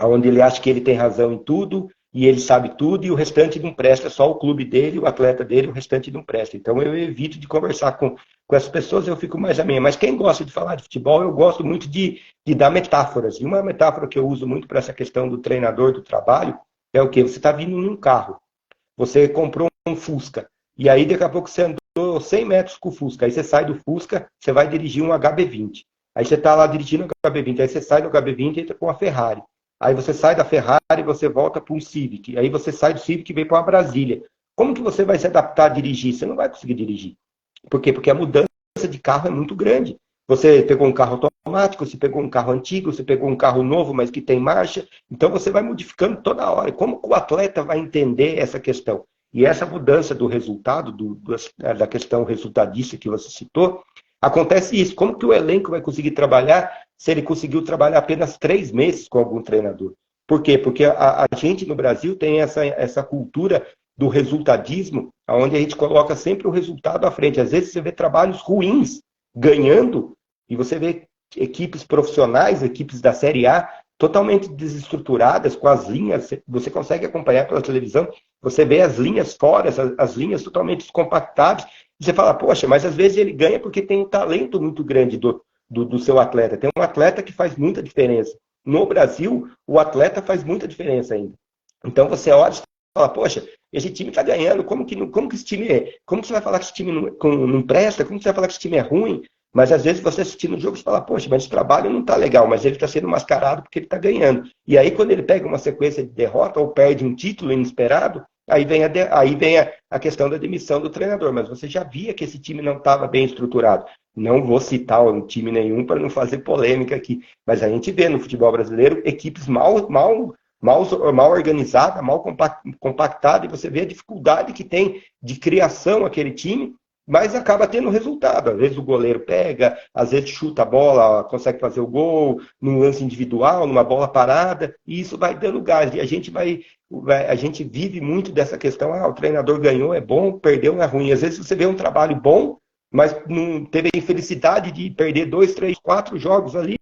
Onde ele acha que ele tem razão em tudo, e ele sabe tudo, e o restante não presta, só o clube dele, o atleta dele, o restante não presta. Então eu evito de conversar com essas pessoas, eu fico mais a minha. Mas quem gosta de falar de futebol, eu gosto muito de dar metáforas. E uma metáfora que eu uso muito para essa questão do treinador do trabalho é o quê? Você está vindo num carro, você comprou um Fusca, e aí daqui a pouco você andou 100 metros com o Fusca, aí você sai do Fusca, você vai dirigir um HB20. Aí você está lá dirigindo o HB20, aí você sai do HB20 e entra com a Ferrari. Aí você sai da Ferrari e você volta para um Civic. Aí você sai do Civic e vem para uma Brasília. Como que você vai se adaptar a dirigir? Você não vai conseguir dirigir. Por quê? Porque a mudança de carro é muito grande. Você pegou um carro automático, você pegou um carro antigo, você pegou um carro novo, mas que tem marcha. Então você vai modificando toda hora. Como que o atleta vai entender essa questão? E essa mudança do resultado, da questão resultadista que você citou, acontece isso. Como que o elenco vai conseguir trabalhar se ele conseguiu trabalhar apenas 3 meses com algum treinador? Por quê? Porque a gente no Brasil tem essa cultura do resultadismo, onde a gente coloca sempre o resultado à frente. Às vezes você vê trabalhos ruins ganhando, e você vê equipes profissionais, equipes da Série A, totalmente desestruturadas, com as linhas, você consegue acompanhar pela televisão, você vê as linhas fora, as linhas totalmente descompactadas, e você fala, poxa, mas às vezes ele ganha porque tem um talento muito grande do seu atleta. Tem um atleta que faz muita diferença. No Brasil, o atleta faz muita diferença ainda. Então você olha e fala, poxa, esse time está ganhando, como que esse time é? Como que você vai falar que esse time não presta? Como que você vai falar que esse time é ruim? Mas às vezes você assistindo o jogo, você fala, poxa, mas esse trabalho não está legal, mas ele está sendo mascarado porque ele está ganhando. E aí quando ele pega uma sequência de derrota ou perde um título inesperado, aí vem a questão da demissão do treinador. Mas você já via que esse time não estava bem estruturado. Não vou citar um time nenhum para não fazer polêmica aqui, mas a gente vê no futebol brasileiro equipes mal organizadas, mal compactadas, e você vê a dificuldade que tem de criação aquele time, mas acaba tendo resultado. Às vezes o goleiro pega, às vezes chuta a bola, consegue fazer o gol, num lance individual, numa bola parada, e isso vai dando gás. E a gente vive muito dessa questão, o treinador ganhou, é bom, perdeu, é ruim. Às vezes você vê um trabalho bom, mas não teve a infelicidade de perder 2, 3, 4 jogos ali,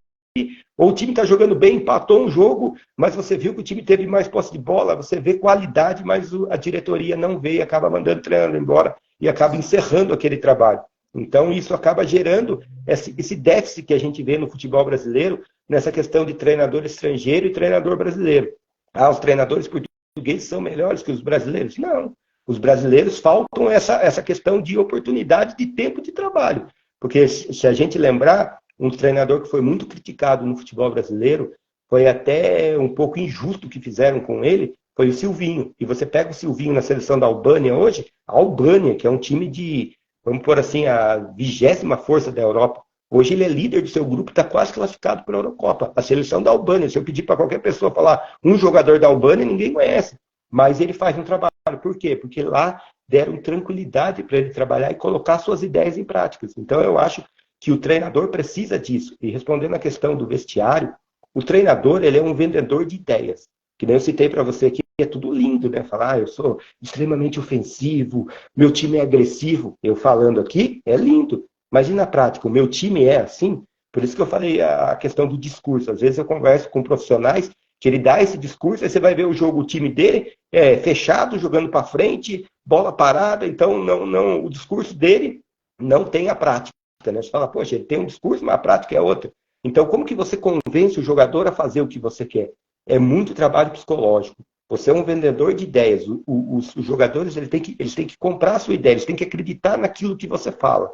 ou o time está jogando bem, empatou um jogo, mas você viu que o time teve mais posse de bola, você vê qualidade, mas a diretoria não vê e acaba mandando o treinador embora e acaba encerrando aquele trabalho. Então isso acaba gerando esse déficit que a gente vê no futebol brasileiro, nessa questão de treinador estrangeiro e treinador brasileiro. Os treinadores portugueses são melhores que os brasileiros? Não. Os brasileiros faltam essa questão de oportunidade de tempo de trabalho. Porque se a gente lembrar, um treinador que foi muito criticado no futebol brasileiro, foi até um pouco injusto o que fizeram com ele, foi o Silvinho. E você pega o Silvinho na seleção da Albânia hoje, a Albânia, que é um time de, vamos pôr assim, a 20ª força da Europa. Hoje ele é líder do seu grupo, está quase classificado para a Eurocopa. A seleção da Albânia, se eu pedir para qualquer pessoa falar um jogador da Albânia, ninguém conhece. Mas ele faz um trabalho. Por quê? Porque lá deram tranquilidade para ele trabalhar e colocar suas ideias em práticas. Então eu acho que o treinador precisa disso. E respondendo à questão do vestiário, o treinador ele é um vendedor de ideias. Que nem eu citei para você aqui, é tudo lindo, né? Falar, eu sou extremamente ofensivo, meu time é agressivo. Eu falando aqui, é lindo. Mas e na prática, o meu time é assim? Por isso que eu falei a questão do discurso. Às vezes eu converso com profissionais que ele dá esse discurso, aí você vai ver o jogo, o time dele é fechado, jogando para frente, bola parada, então não, o discurso dele não tem a prática. Né? Você fala, poxa, ele tem um discurso, mas a prática é outra. Então, como que você convence o jogador a fazer o que você quer? É muito trabalho psicológico. Você é um vendedor de ideias. Os jogadores eles têm que comprar a sua ideia, eles têm que acreditar naquilo que você fala.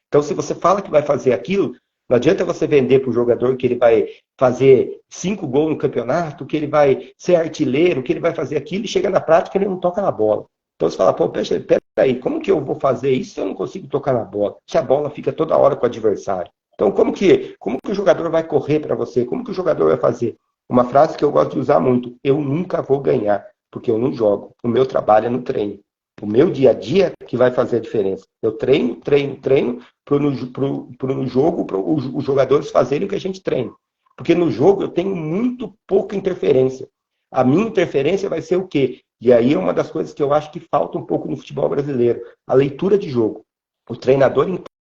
Então, se você fala que vai fazer aquilo, não adianta você vender para o jogador que ele vai fazer 5 gols no campeonato, que ele vai ser artilheiro, que ele vai fazer aquilo, e chega na prática e ele não toca na bola. Então você fala, pô, peraí, como que eu vou fazer isso se eu não consigo tocar na bola? Se a bola fica toda hora com o adversário. Então como que o jogador vai correr para você? Como que o jogador vai fazer? Uma frase que eu gosto de usar muito, eu nunca vou ganhar, porque eu não jogo. O meu trabalho é no treino. O meu dia a dia que vai fazer a diferença. Eu treino para no jogo os jogadores fazerem o que a gente treina. Porque no jogo eu tenho muito pouca interferência. A minha interferência vai ser o quê? E aí é uma das coisas que eu acho que falta um pouco no futebol brasileiro. A leitura de jogo. O treinador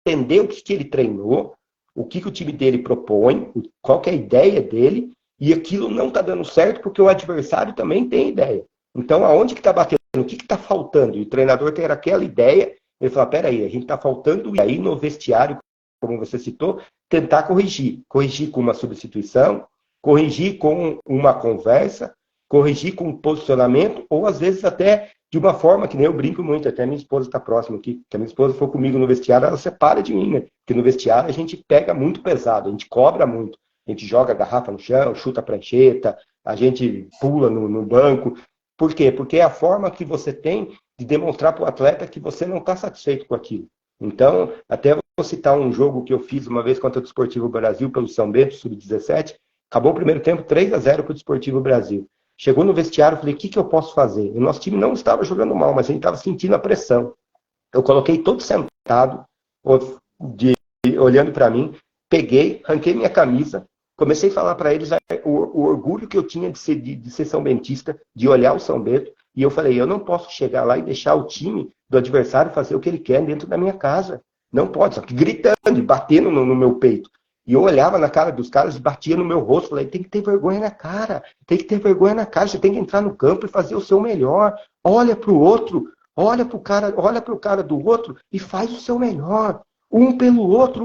entender o que ele treinou, o que o time dele propõe, qual que é a ideia dele, e aquilo não está dando certo porque o adversário também tem ideia. Então, aonde que está batendo? O que está faltando? E o treinador ter aquela ideia, ele fala, peraí, a gente está faltando, e aí no vestiário, como você citou, tentar corrigir. Corrigir com uma substituição, corrigir com uma conversa, corrigir com um posicionamento, ou às vezes até de uma forma que nem eu brinco muito, até minha esposa está próxima aqui, se a minha esposa for comigo no vestiário, ela separa de mim, né? Porque no vestiário a gente pega muito pesado, a gente cobra muito, a gente joga a garrafa no chão, chuta a prancheta, a gente pula no banco. Por quê? Porque é a forma que você tem de demonstrar para o atleta que você não está satisfeito com aquilo. Então, até vou citar um jogo que eu fiz uma vez contra o Desportivo Brasil pelo São Bento, sub-17, acabou o primeiro tempo 3-0 para o Desportivo Brasil. Chegou no vestiário, falei, o que eu posso fazer? O nosso time não estava jogando mal, mas a gente estava sentindo a pressão. Eu coloquei todo sentado, olhando para mim, peguei, arranquei minha camisa, comecei a falar para eles o orgulho que eu tinha de ser São Bentista, de olhar o São Bento, e eu falei, eu não posso chegar lá e deixar o time do adversário fazer o que ele quer dentro da minha casa. Não pode, só que gritando, batendo no meu peito. E eu olhava na cara dos caras e batia no meu rosto. Falei, tem que ter vergonha na cara. Tem que ter vergonha na cara. Você tem que entrar no campo e fazer o seu melhor. Olha para o outro. Olha para o cara do outro e faz o seu melhor. Um pelo outro.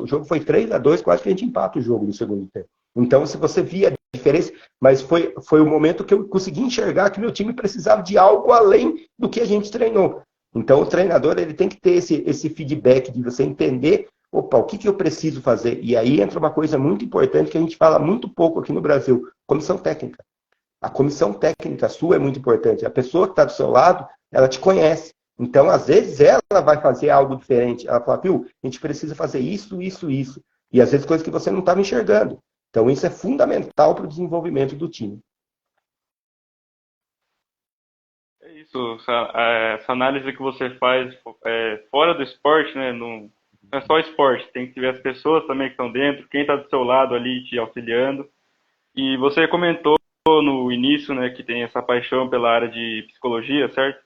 O jogo foi 3-2, quase que a gente empata o jogo no segundo tempo. Então, se você via a diferença, mas foi o momento que eu consegui enxergar que meu time precisava de algo além do que a gente treinou. Então, o treinador ele tem que ter esse feedback de você entender, opa, o que eu preciso fazer? E aí entra uma coisa muito importante que a gente fala muito pouco aqui no Brasil, comissão técnica. A comissão técnica sua é muito importante. A pessoa que está do seu lado, ela te conhece. Então, às vezes, ela vai fazer algo diferente. Ela fala, viu, a gente precisa fazer isso. E às vezes coisas que você não estava enxergando. Então, isso é fundamental para o desenvolvimento do time. É isso, essa análise que você faz fora do esporte, né? Não é só esporte, tem que ver as pessoas também que estão dentro, quem está do seu lado ali te auxiliando. E você comentou no início, né, que tem essa paixão pela área de psicologia, certo?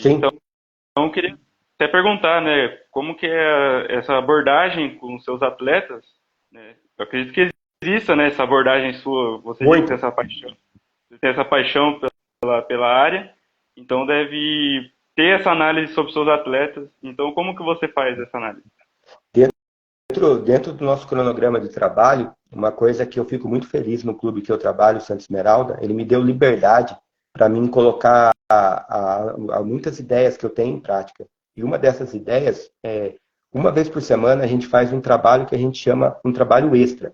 Sim. Então, eu queria até perguntar, né, como que é essa abordagem com os seus atletas, né? Eu acredito que exista, né, essa abordagem sua, você tem essa paixão pela área, então deve ter essa análise sobre os seus atletas. Então, como que você faz essa análise? Dentro do nosso cronograma de trabalho, uma coisa que eu fico muito feliz no clube que eu trabalho, o Santa Esmeralda, ele me deu liberdade para mim colocar muitas ideias que eu tenho em prática. E uma dessas ideias é, uma vez por semana a gente faz um trabalho que a gente chama um trabalho extra.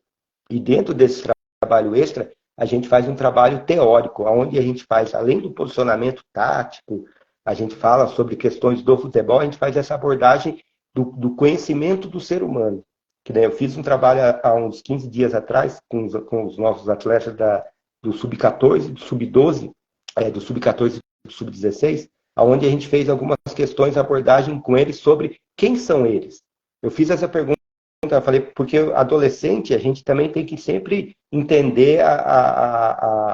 E dentro desse trabalho extra, a gente faz um trabalho teórico, onde a gente faz, além do posicionamento tático, a gente fala sobre questões do futebol, a gente faz essa abordagem do conhecimento do ser humano. Que, né, eu fiz um trabalho há uns 15 dias atrás com os nossos atletas do Sub-14, do Sub-12, do Sub-14 e do Sub-16, onde a gente fez algumas questões, abordagem com eles sobre quem são eles. Eu fiz essa pergunta, eu falei, porque adolescente, a gente também tem que sempre entender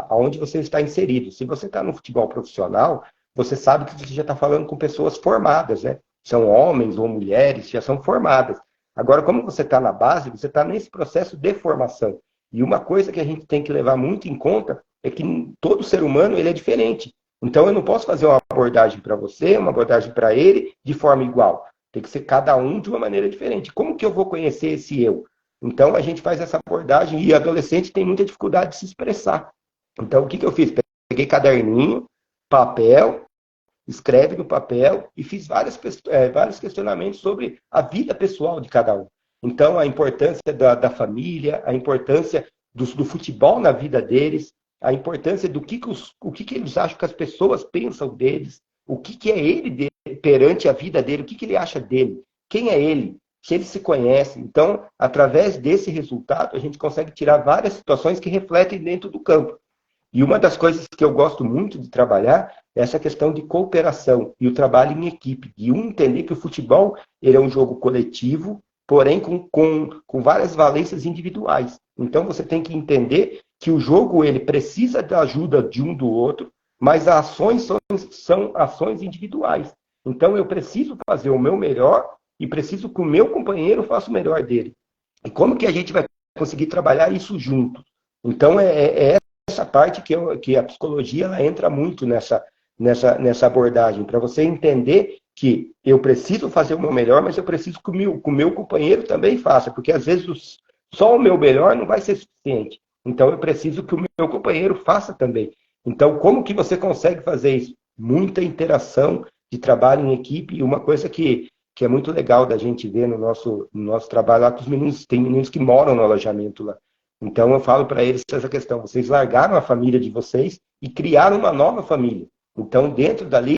aonde você está inserido. Se você está no futebol profissional, você sabe que você já está falando com pessoas formadas, né? São homens ou mulheres, já são formadas. Agora, como você está na base, você está nesse processo de formação. E uma coisa que a gente tem que levar muito em conta é que todo ser humano ele é diferente. Então, eu não posso fazer uma abordagem para você, uma abordagem para ele, de forma igual. Tem que ser cada um de uma maneira diferente. Como que eu vou conhecer esse eu? Então, a gente faz essa abordagem e adolescente tem muita dificuldade de se expressar. Então, o que eu fiz? Peguei caderninho, papel, escreve no papel e fiz vários questionamentos sobre a vida pessoal de cada um. Então, a importância da família, a importância do futebol na vida deles, a importância do o que eles acham que as pessoas pensam deles, o que é ele perante a vida dele, o que ele acha dele, quem é ele, se ele se conhece. Então, através desse resultado, a gente consegue tirar várias situações que refletem dentro do campo. E uma das coisas que eu gosto muito de trabalhar é essa questão de cooperação e o trabalho em equipe. E entender que o futebol ele é um jogo coletivo, porém com várias valências individuais. Então você tem que entender que o jogo ele precisa da ajuda de um do outro, mas as ações são ações individuais. Então eu preciso fazer o meu melhor e preciso que o meu companheiro faça o melhor dele. E como que a gente vai conseguir trabalhar isso junto? Então é essa parte que a psicologia ela entra muito nessa abordagem, para você entender que eu preciso fazer o meu melhor, mas eu preciso que o meu companheiro também faça, porque às vezes só o meu melhor não vai ser suficiente. Então eu preciso que o meu companheiro faça também. Então como que você consegue fazer isso? Muita interação de trabalho em equipe, e uma coisa que é muito legal da gente ver no nosso trabalho lá com os meninos, tem meninos que moram no alojamento lá. Então eu falo para eles essa questão, vocês largaram a família de vocês e criaram uma nova família. Então dentro dali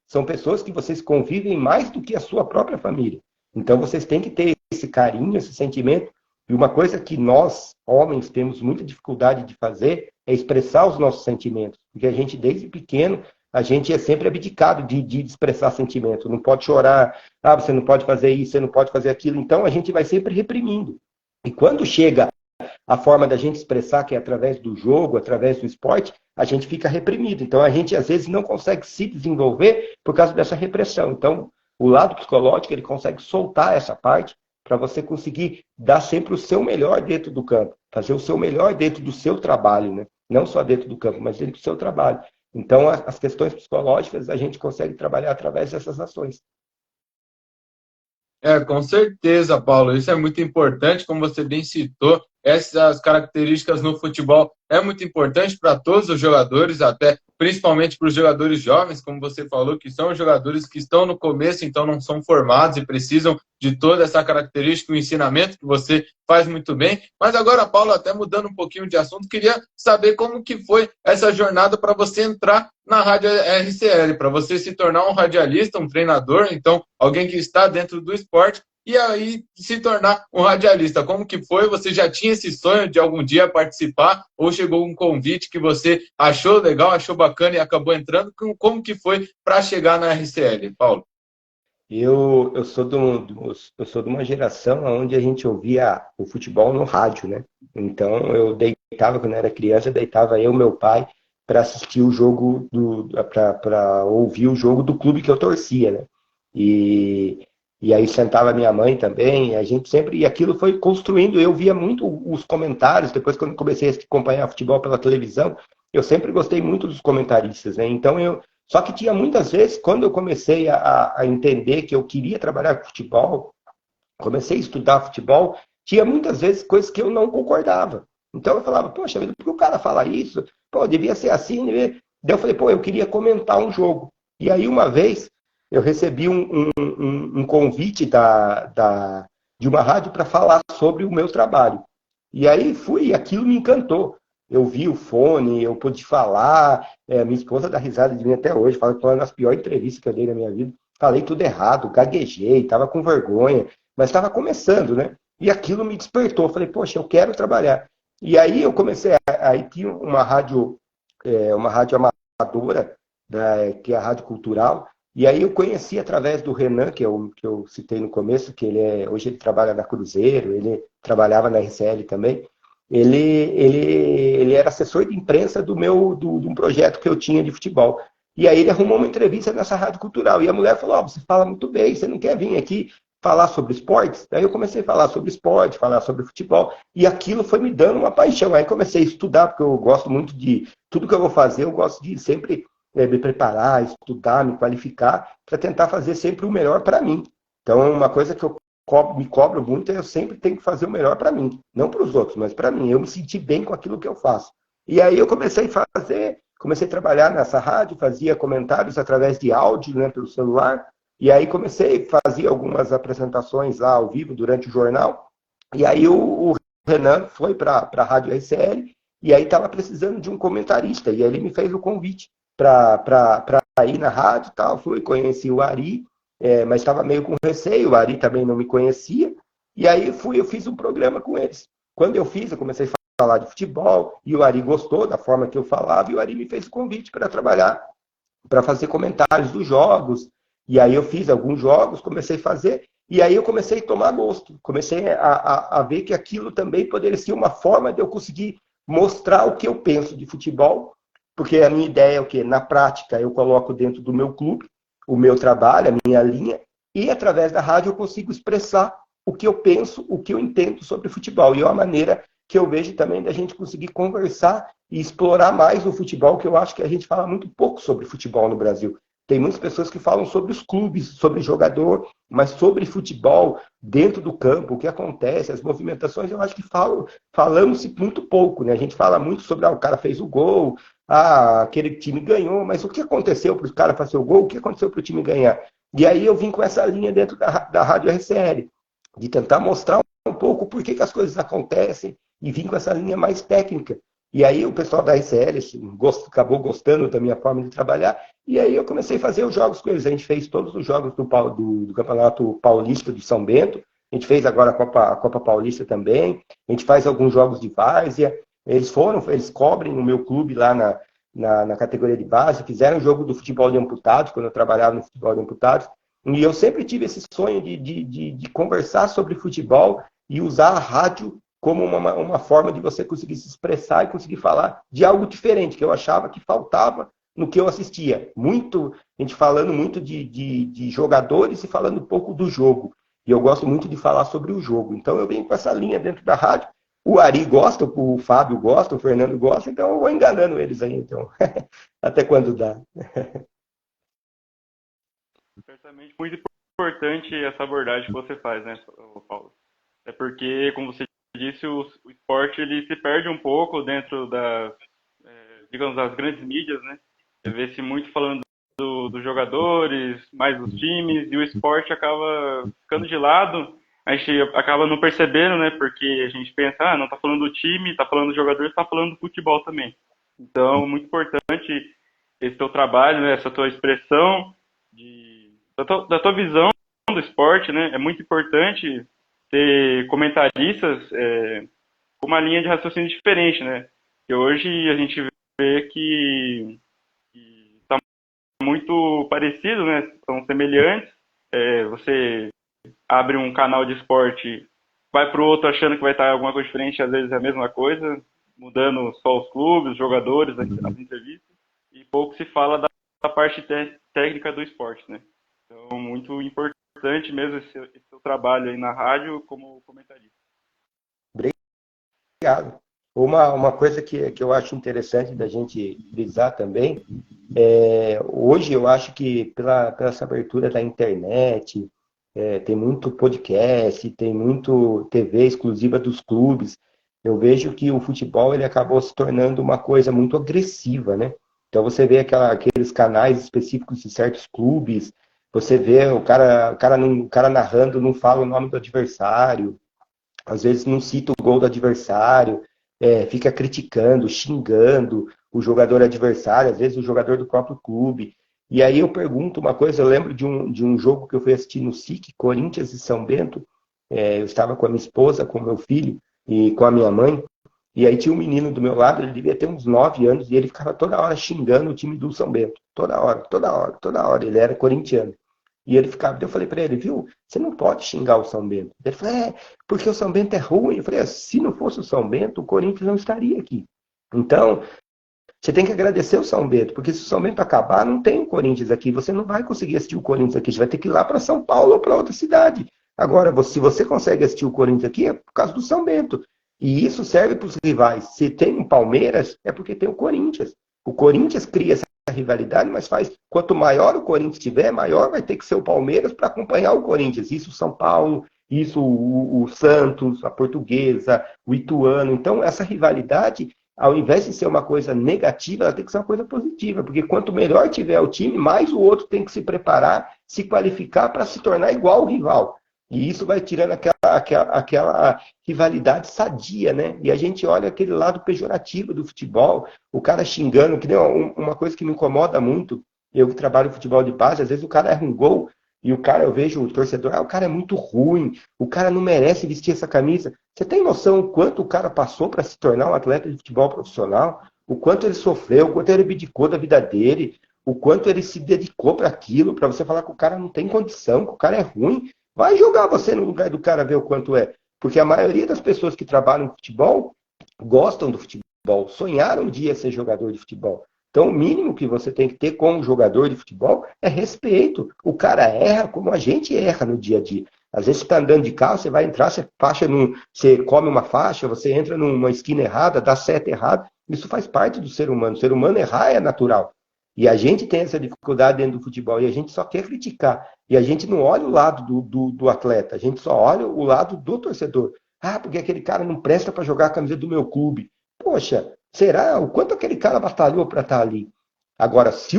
são pessoas que vocês convivem mais do que a sua própria família. Então vocês têm que ter esse carinho, esse sentimento. E uma coisa que nós, homens, temos muita dificuldade de fazer é expressar os nossos sentimentos. Porque a gente, desde pequeno, a gente é sempre abdicado de expressar sentimento. Não pode chorar, você não pode fazer isso, você não pode fazer aquilo. Então a gente vai sempre reprimindo. E quando chega a forma da gente expressar, que é através do jogo, através do esporte, a gente fica reprimido. Então, a gente, às vezes, não consegue se desenvolver por causa dessa repressão. Então, o lado psicológico, ele consegue soltar essa parte para você conseguir dar sempre o seu melhor dentro do campo, fazer o seu melhor dentro do seu trabalho, né? Não só dentro do campo, mas dentro do seu trabalho. Então, as questões psicológicas, a gente consegue trabalhar através dessas ações. Com certeza, Paulo. Isso é muito importante, como você bem citou. Essas características no futebol é muito importante para todos os jogadores, até principalmente para os jogadores jovens, como você falou, que são jogadores que estão no começo, então não são formados e precisam de toda essa característica, o ensinamento que você faz muito bem. Mas agora, Paulo, até mudando um pouquinho de assunto, queria saber como que foi essa jornada para você entrar na Rádio RCL, para você se tornar um radialista, um treinador, então alguém que está dentro do esporte, e aí se tornar um radialista. Como que foi? Você já tinha esse sonho de algum dia participar? Ou chegou um convite que você achou legal, achou bacana e acabou entrando? Como que foi para chegar na RCL, Paulo? Eu sou de uma geração onde a gente ouvia o futebol no rádio, né? Então eu deitava, quando eu era criança, deitava eu e meu pai para assistir o jogo, para ouvir o jogo do clube que eu torcia, né? E aí sentava minha mãe também, a gente sempre, e aquilo foi construindo, eu via muito os comentários, depois quando comecei a acompanhar futebol pela televisão, eu sempre gostei muito dos comentaristas, né? Então só que tinha muitas vezes, quando eu comecei a entender que eu queria trabalhar com futebol, comecei a estudar futebol, tinha muitas vezes coisas que eu não concordava. Então eu falava, poxa, por que o cara fala isso? Pô, devia ser assim, devia... Daí eu falei, pô, eu queria comentar um jogo. E aí uma vez eu recebi um convite de uma rádio para falar sobre o meu trabalho. E aí fui, e aquilo me encantou. Eu vi o fone, eu pude falar, minha esposa dá risada de mim até hoje, fala que foi uma das piores entrevistas que eu dei na minha vida. Falei tudo errado, gaguejei, estava com vergonha, mas estava começando, né? E aquilo me despertou. Falei, poxa, eu quero trabalhar. E aí eu comecei, aí tinha uma rádio amadora, né, que é a Rádio Cultural, e aí eu conheci através do Renan, que eu citei no começo, que hoje ele trabalha na Cruzeiro, ele trabalhava na RCL também. Ele era assessor de imprensa de um projeto que eu tinha de futebol. E aí ele arrumou uma entrevista nessa Rádio Cultural. E a mulher falou, você fala muito bem, você não quer vir aqui falar sobre esportes? Daí eu comecei a falar sobre esporte, falar sobre futebol, e aquilo foi me dando uma paixão. Aí comecei a estudar, porque eu gosto muito de tudo que eu vou fazer, eu gosto de sempre me preparar, estudar, me qualificar, para tentar fazer sempre o melhor para mim. Então, uma coisa que eu me cobro muito é eu sempre tenho que fazer o melhor para mim. Não para os outros, mas para mim. Eu me senti bem com aquilo que eu faço. E aí eu comecei a trabalhar nessa rádio, fazia comentários através de áudio, né, pelo celular. E aí comecei a fazer algumas apresentações lá ao vivo durante o jornal. E aí o Renan foi para a Rádio RCL e aí estava precisando de um comentarista. E aí ele me fez o convite para ir na rádio e tal. Fui, conheci o Ari, mas estava meio com receio. O Ari também não me conhecia. E aí eu fiz um programa com eles. Quando eu fiz, eu comecei a falar de futebol e o Ari gostou da forma que eu falava e o Ari me fez o convite para trabalhar, para fazer comentários dos jogos. E aí eu fiz alguns jogos, comecei a fazer, e aí eu comecei a tomar gosto. Comecei a ver que aquilo também poderia ser uma forma de eu conseguir mostrar o que eu penso de futebol, porque a minha ideia é o quê? Na prática, eu coloco dentro do meu clube o meu trabalho, a minha linha, e através da rádio eu consigo expressar o que eu penso, o que eu entendo sobre futebol. E é uma maneira que eu vejo também da gente conseguir conversar e explorar mais o futebol, que eu acho que a gente fala muito pouco sobre futebol no Brasil. Tem muitas pessoas que falam sobre os clubes, sobre jogador, mas sobre futebol dentro do campo, o que acontece, as movimentações, eu acho que falamos-se muito pouco, né? A gente fala muito sobre o cara fez o gol, aquele time ganhou, mas o que aconteceu para o cara fazer o gol, o que aconteceu para o time ganhar? E aí eu vim com essa linha dentro da Rádio RCL, de tentar mostrar um pouco por que as coisas acontecem e vim com essa linha mais técnica. E aí o pessoal da RCL acabou gostando da minha forma de trabalhar. E aí eu comecei a fazer os jogos com eles. A gente fez todos os jogos do Campeonato Paulista de São Bento. A gente fez agora a Copa Paulista também. A gente faz alguns jogos de várzea. Eles cobrem no meu clube lá na categoria de base. Fizeram o jogo do futebol de amputados, quando eu trabalhava no futebol de amputados. E eu sempre tive esse sonho de conversar sobre futebol e usar a rádio como uma forma de você conseguir se expressar e conseguir falar de algo diferente, que eu achava que faltava no que eu assistia. A gente falando muito de jogadores e falando um pouco do jogo. E eu gosto muito de falar sobre o jogo. Então eu venho com essa linha dentro da rádio. O Ari gosta, o Fábio gosta, o Fernando gosta, então eu vou enganando eles aí, então. Até quando dá. Certamente muito importante essa abordagem que você faz, né, Paulo? É porque, como você disse, o esporte ele se perde um pouco dentro digamos, das grandes mídias, né? Você vê-se muito falando dos jogadores, mais dos times, e o esporte acaba ficando de lado. A gente acaba não percebendo, né? Porque a gente pensa, não tá falando do time, tá falando do jogador, tá falando do futebol também. Então, muito importante esse teu trabalho, né? Essa tua expressão da tua visão do esporte, né? É muito importante ter comentaristas com uma linha de raciocínio diferente, né? E hoje a gente vê que está muito parecido, né? São semelhantes. Você abre um canal de esporte, vai para o outro achando que vai estar alguma coisa diferente, às vezes é a mesma coisa, mudando só os clubes, os jogadores, as entrevistas, e pouco se fala da parte técnica do esporte, né? Então, muito importante mesmo esse seu trabalho aí na rádio como comentarista. Obrigado. Uma coisa que eu acho interessante da gente frisar também, hoje eu acho que pela essa abertura da internet, tem muito podcast, tem muito TV exclusiva dos clubes, eu vejo que o futebol ele acabou se tornando uma coisa muito agressiva, né? Então você vê aqueles canais específicos de certos clubes, você vê o cara narrando, não fala o nome do adversário, às vezes não cita o gol do adversário, fica criticando, xingando o jogador adversário, às vezes o jogador do próprio clube. E aí eu pergunto uma coisa, eu lembro de um jogo que eu fui assistir no SIC, Corinthians e São Bento. Eu estava com a minha esposa, com o meu filho e com a minha mãe, e aí tinha um menino do meu lado, ele devia ter uns 9 anos, e ele ficava toda hora xingando o time do São Bento. Toda hora, toda hora, toda hora. Ele era corintiano. E ele ficava, eu falei para ele, viu, você não pode xingar o São Bento. Ele falou, porque o São Bento é ruim. Eu falei, se não fosse o São Bento, o Corinthians não estaria aqui. Então, você tem que agradecer o São Bento, porque se o São Bento acabar, não tem o Corinthians aqui. Você não vai conseguir assistir o Corinthians aqui. Você vai ter que ir lá para São Paulo ou para outra cidade. Agora, se você consegue assistir o Corinthians aqui, é por causa do São Bento. E isso serve para os rivais. Se tem um Palmeiras, é porque tem o Corinthians. O Corinthians cria essa rivalidade, mas quanto maior o Corinthians tiver, maior vai ter que ser o Palmeiras para acompanhar o Corinthians. Isso o São Paulo, isso o Santos, a Portuguesa, o Ituano. Então, essa rivalidade, ao invés de ser uma coisa negativa, ela tem que ser uma coisa positiva, porque quanto melhor tiver o time, mais o outro tem que se preparar, se qualificar para se tornar igual ao rival. E isso vai tirando aquela rivalidade sadia, né? E a gente olha aquele lado pejorativo do futebol, o cara xingando, que nem uma coisa que me incomoda muito, eu que trabalho em futebol de base, às vezes o cara erra um gol, e eu vejo o torcedor, o cara é muito ruim, o cara não merece vestir essa camisa. Você tem noção o quanto o cara passou para se tornar um atleta de futebol profissional? O quanto ele sofreu, o quanto ele abdicou da vida dele, o quanto ele se dedicou para aquilo, para você falar que o cara não tem condição, que o cara é ruim. Vai jogar você no lugar do cara ver o quanto é. Porque a maioria das pessoas que trabalham no futebol gostam do futebol, sonharam um dia ser jogador de futebol. Então, o mínimo que você tem que ter como jogador de futebol é respeito. O cara erra como a gente erra no dia a dia. Às vezes você está andando de carro, você vai entrar, você come uma faixa, você entra numa esquina errada, dá seta errada. Isso faz parte do ser humano. O ser humano errar é natural. E a gente tem essa dificuldade dentro do futebol e a gente só quer criticar. E a gente não olha o lado do atleta, a gente só olha o lado do torcedor. Porque aquele cara não presta para jogar a camisa do meu clube. Poxa, será? O quanto aquele cara batalhou para estar ali? Agora, se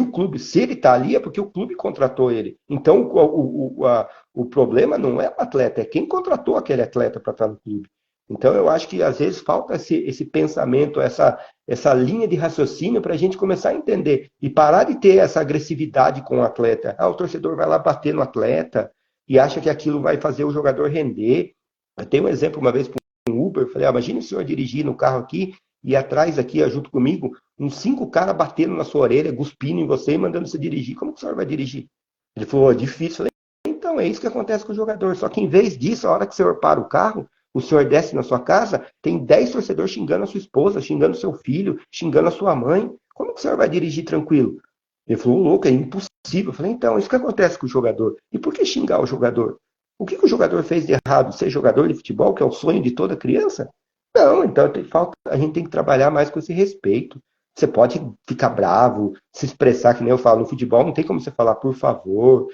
ele está ali, é porque o clube contratou ele. Então, o problema não é o atleta, é quem contratou aquele atleta para estar no clube. Então, eu acho que às vezes falta esse pensamento, essa linha de raciocínio para a gente começar a entender e parar de ter essa agressividade com o atleta. O torcedor vai lá bater no atleta e acha que aquilo vai fazer o jogador render. Eu tenho um exemplo uma vez para um Uber, eu falei, imagine o senhor dirigir no carro aqui e atrás aqui, junto comigo, uns 5 caras batendo na sua orelha, cuspindo em você e mandando você dirigir. Como que o senhor vai dirigir? Ele falou, difícil. Eu falei, então, é isso que acontece com o jogador. Só que em vez disso, a hora que o senhor para o carro, o senhor desce na sua casa, tem 10 torcedores xingando a sua esposa, xingando o seu filho, xingando a sua mãe. Como que o senhor vai dirigir tranquilo? Ele falou, louco, é impossível. Eu falei, então, isso que acontece com o jogador. E por que xingar o jogador? O que o jogador fez de errado? Ser jogador de futebol, que é o sonho de toda criança? Não, então a gente tem que trabalhar mais com esse respeito. Você pode ficar bravo, se expressar, que nem eu falo, no futebol não tem como você falar, por favor,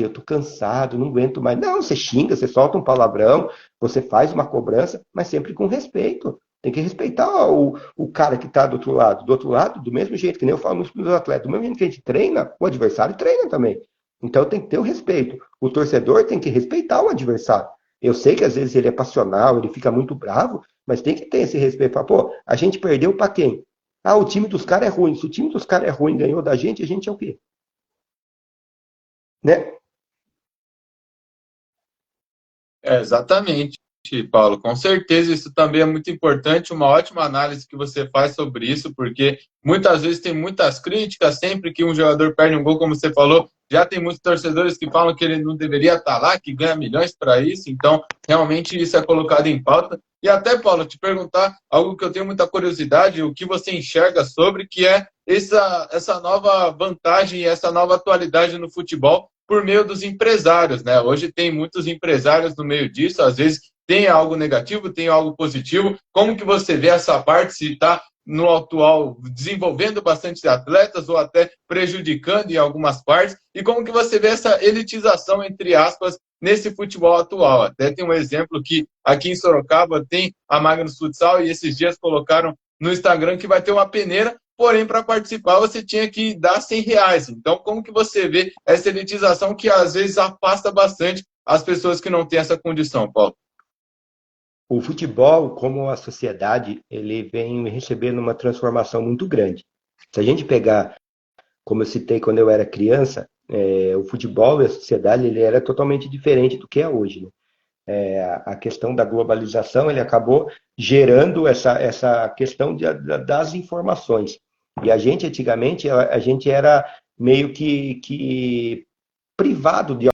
eu tô cansado, não aguento mais. Não, você xinga, você solta um palavrão, você faz uma cobrança, mas sempre com respeito. Tem que respeitar o cara que está do outro lado. Do outro lado, do mesmo jeito, que nem eu falo nos atletas, do mesmo jeito que a gente treina, o adversário treina também. Então tem que ter o respeito. O torcedor tem que respeitar o adversário. Eu sei que às vezes ele é passional, ele fica muito bravo, mas tem que ter esse respeito. Fala, a gente perdeu para quem? O time dos caras é ruim. Se o time dos caras é ruim e ganhou da gente, a gente é o quê? Né? Exatamente, Paulo. Com certeza isso também é muito importante, uma ótima análise que você faz sobre isso, porque muitas vezes tem muitas críticas, sempre que um jogador perde um gol, como você falou, já tem muitos torcedores que falam que ele não deveria estar lá, que ganha milhões para isso, então realmente isso é colocado em pauta. E até, Paulo, te perguntar algo que eu tenho muita curiosidade, o que você enxerga sobre, que é essa nova vantagem, essa nova atualidade no futebol por meio dos empresários, né? Hoje tem muitos empresários no meio disso, às vezes tem algo negativo, tem algo positivo. Como que você vê essa parte, se está no atual desenvolvendo bastante atletas ou até prejudicando em algumas partes? E como que você vê essa elitização, entre aspas, nesse futebol atual? Até tem um exemplo que aqui em Sorocaba tem a Magnus Futsal e esses dias colocaram no Instagram que vai ter uma peneira, porém, para participar, você tinha que dar R$ 100. Então, como que você vê essa elitização que, às vezes, afasta bastante as pessoas que não têm essa condição, Paulo? O futebol, como a sociedade, ele vem recebendo uma transformação muito grande. Se a gente pegar, como eu citei quando eu era criança, o futebol e a sociedade ele era totalmente diferente do que é hoje, né? A questão da globalização ele acabou gerando essa questão das informações. E a gente, antigamente, a gente era meio que privado de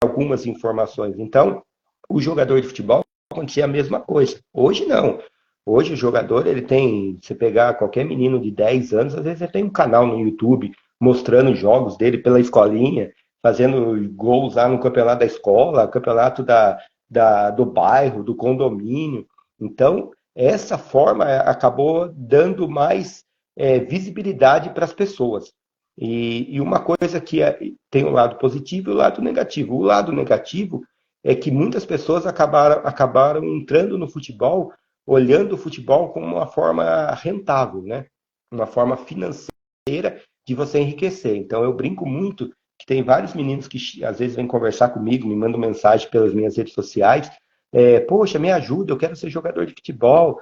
algumas informações. Então, o jogador de futebol acontecia a mesma coisa. Hoje, não. Hoje, o jogador, ele tem, se pegar qualquer menino de 10 anos, às vezes ele tem um canal no YouTube mostrando jogos dele pela escolinha, fazendo gols lá no campeonato da escola, campeonato do bairro, do condomínio. Então, essa forma acabou dando mais visibilidade para as pessoas. E uma coisa que tem o lado positivo e o lado negativo. O lado negativo é que muitas pessoas acabaram entrando no futebol, olhando o futebol como uma forma rentável, né? Uma forma financeira de você enriquecer. Então, eu brinco muito que tem vários meninos que às vezes vêm conversar comigo, me mandam mensagem pelas minhas redes sociais. Poxa, me ajuda, eu quero ser jogador de futebol.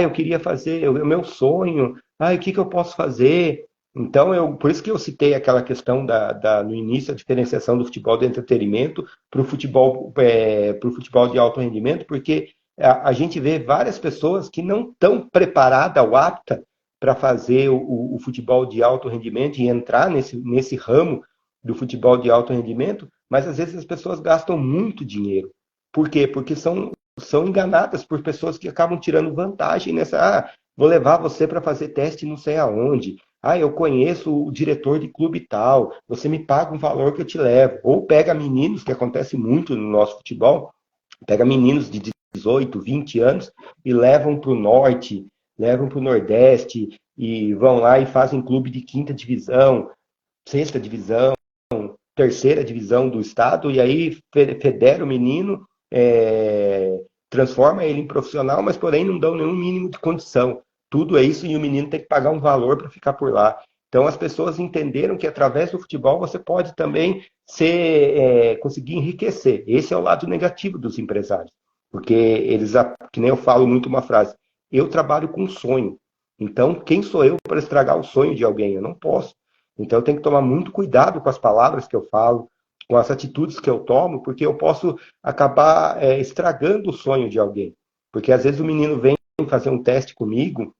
Eu queria fazer, o meu sonho. O que eu posso fazer? Então, por isso que eu citei aquela questão no início, a diferenciação do futebol de entretenimento para o futebol de alto rendimento, porque a gente vê várias pessoas que não estão preparadas ou aptas para fazer o futebol de alto rendimento e entrar nesse ramo do futebol de alto rendimento, mas às vezes as pessoas gastam muito dinheiro. Por quê? Porque são enganadas por pessoas que acabam tirando vantagem nessa. Vou levar você para fazer teste não sei aonde. Eu conheço o diretor de clube tal, você me paga um valor que eu te levo. Ou pega meninos, que acontece muito no nosso futebol, pega meninos de 18, 20 anos e levam para o norte, levam para o nordeste, e vão lá e fazem clube de quinta divisão, sexta divisão, terceira divisão do estado, e aí federa o menino, transforma ele em profissional, mas porém não dão nenhum mínimo de condição. Tudo é isso e o menino tem que pagar um valor para ficar por lá. Então as pessoas entenderam que através do futebol você pode também conseguir enriquecer. Esse é o lado negativo dos empresários. Porque eles, que nem eu falo muito uma frase, eu trabalho com sonho. Então quem sou eu para estragar o sonho de alguém? Eu não posso. Então eu tenho que tomar muito cuidado com as palavras que eu falo, com as atitudes que eu tomo, porque eu posso acabar estragando o sonho de alguém. Porque às vezes o menino vem fazer um teste comigo,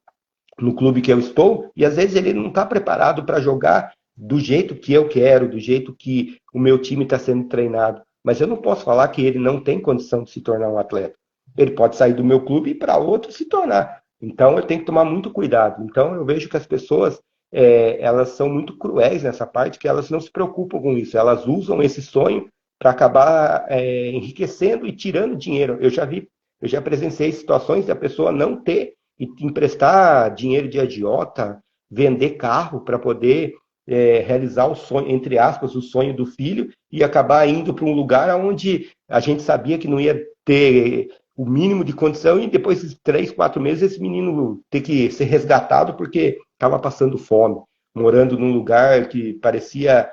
no clube que eu estou, e às vezes ele não está preparado para jogar do jeito que eu quero, do jeito que o meu time está sendo treinado. Mas eu não posso falar que ele não tem condição de se tornar um atleta. Ele pode sair do meu clube e ir para outro se tornar. Então eu tenho que tomar muito cuidado. Então eu vejo que as pessoas elas são muito cruéis nessa parte, que elas não se preocupam com isso. Elas usam esse sonho para acabar enriquecendo e tirando dinheiro. Eu já presenciei situações de a pessoa não ter e emprestar dinheiro de agiota, vender carro para poder realizar o sonho, entre aspas, o sonho do filho e acabar indo para um lugar onde a gente sabia que não ia ter o mínimo de condição e depois de 3, 4 meses esse menino ter que ser resgatado porque estava passando fome, morando num lugar que parecia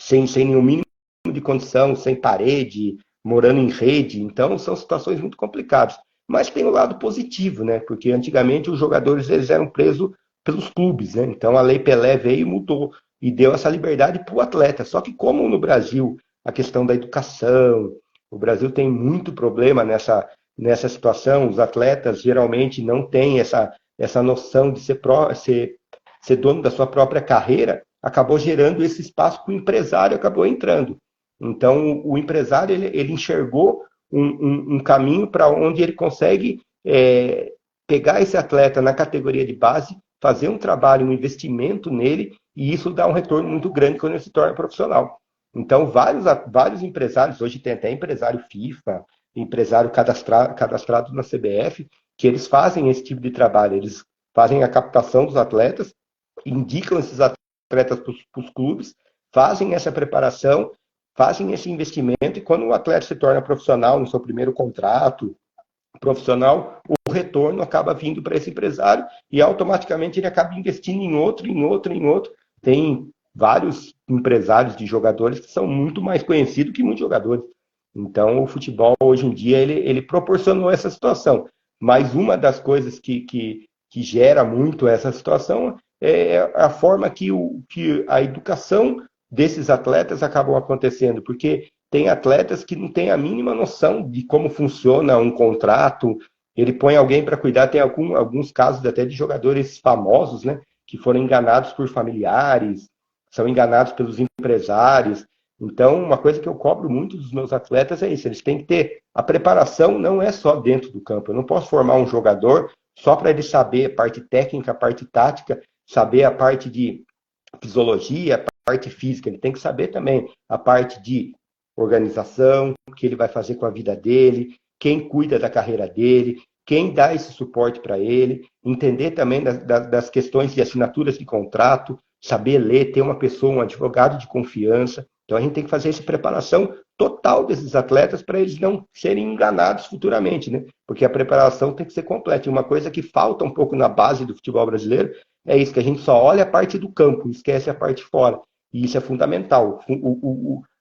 sem nenhum mínimo de condição, sem parede, morando em rede. Então são situações muito complicadas. Mas tem o lado positivo, né? Porque antigamente os jogadores eles eram presos pelos clubes, né? Então a Lei Pelé veio e mudou e deu essa liberdade para o atleta. Só que como no Brasil a questão da educação, o Brasil tem muito problema nessa situação, os atletas geralmente não têm essa noção de ser dono da sua própria carreira, acabou gerando esse espaço que o empresário acabou entrando. Então o empresário ele enxergou um caminho para onde ele consegue pegar esse atleta na categoria de base, fazer um trabalho, um investimento nele, e isso dá um retorno muito grande quando ele se torna profissional. Então, vários empresários, hoje tem até empresário FIFA, empresário cadastrado na CBF, que eles fazem esse tipo de trabalho, eles fazem a captação dos atletas, indicam esses atletas para os clubes, fazem essa preparação, fazem esse investimento, e quando o atleta se torna profissional no seu primeiro contrato profissional, o retorno acaba vindo para esse empresário e automaticamente ele acaba investindo em outro, em outro, em outro. Tem vários empresários de jogadores que são muito mais conhecidos que muitos jogadores. Então, o futebol, hoje em dia, ele proporcionou essa situação. Mas uma das coisas que gera muito essa situação é a forma que a educação desses atletas acabam acontecendo, porque tem atletas que não têm a mínima noção de como funciona um contrato, ele põe alguém para cuidar, tem alguns casos até de jogadores famosos, né, que foram enganados por familiares, são enganados pelos empresários. Então, uma coisa que eu cobro muito dos meus atletas é isso, eles têm que ter, a preparação não é só dentro do campo, eu não posso formar um jogador só para ele saber a parte técnica, a parte tática, saber a parte de fisiologia, a parte física, ele tem que saber também a parte de organização, o que ele vai fazer com a vida dele, quem cuida da carreira dele, quem dá esse suporte para ele, entender também das questões de assinaturas de contrato, saber ler, ter uma pessoa, um advogado de confiança. Então a gente tem que fazer essa preparação total desses atletas para eles não serem enganados futuramente, né? Porque a preparação tem que ser completa. E uma coisa que falta um pouco na base do futebol brasileiro é isso, que a gente só olha a parte do campo, esquece a parte fora. E isso é fundamental.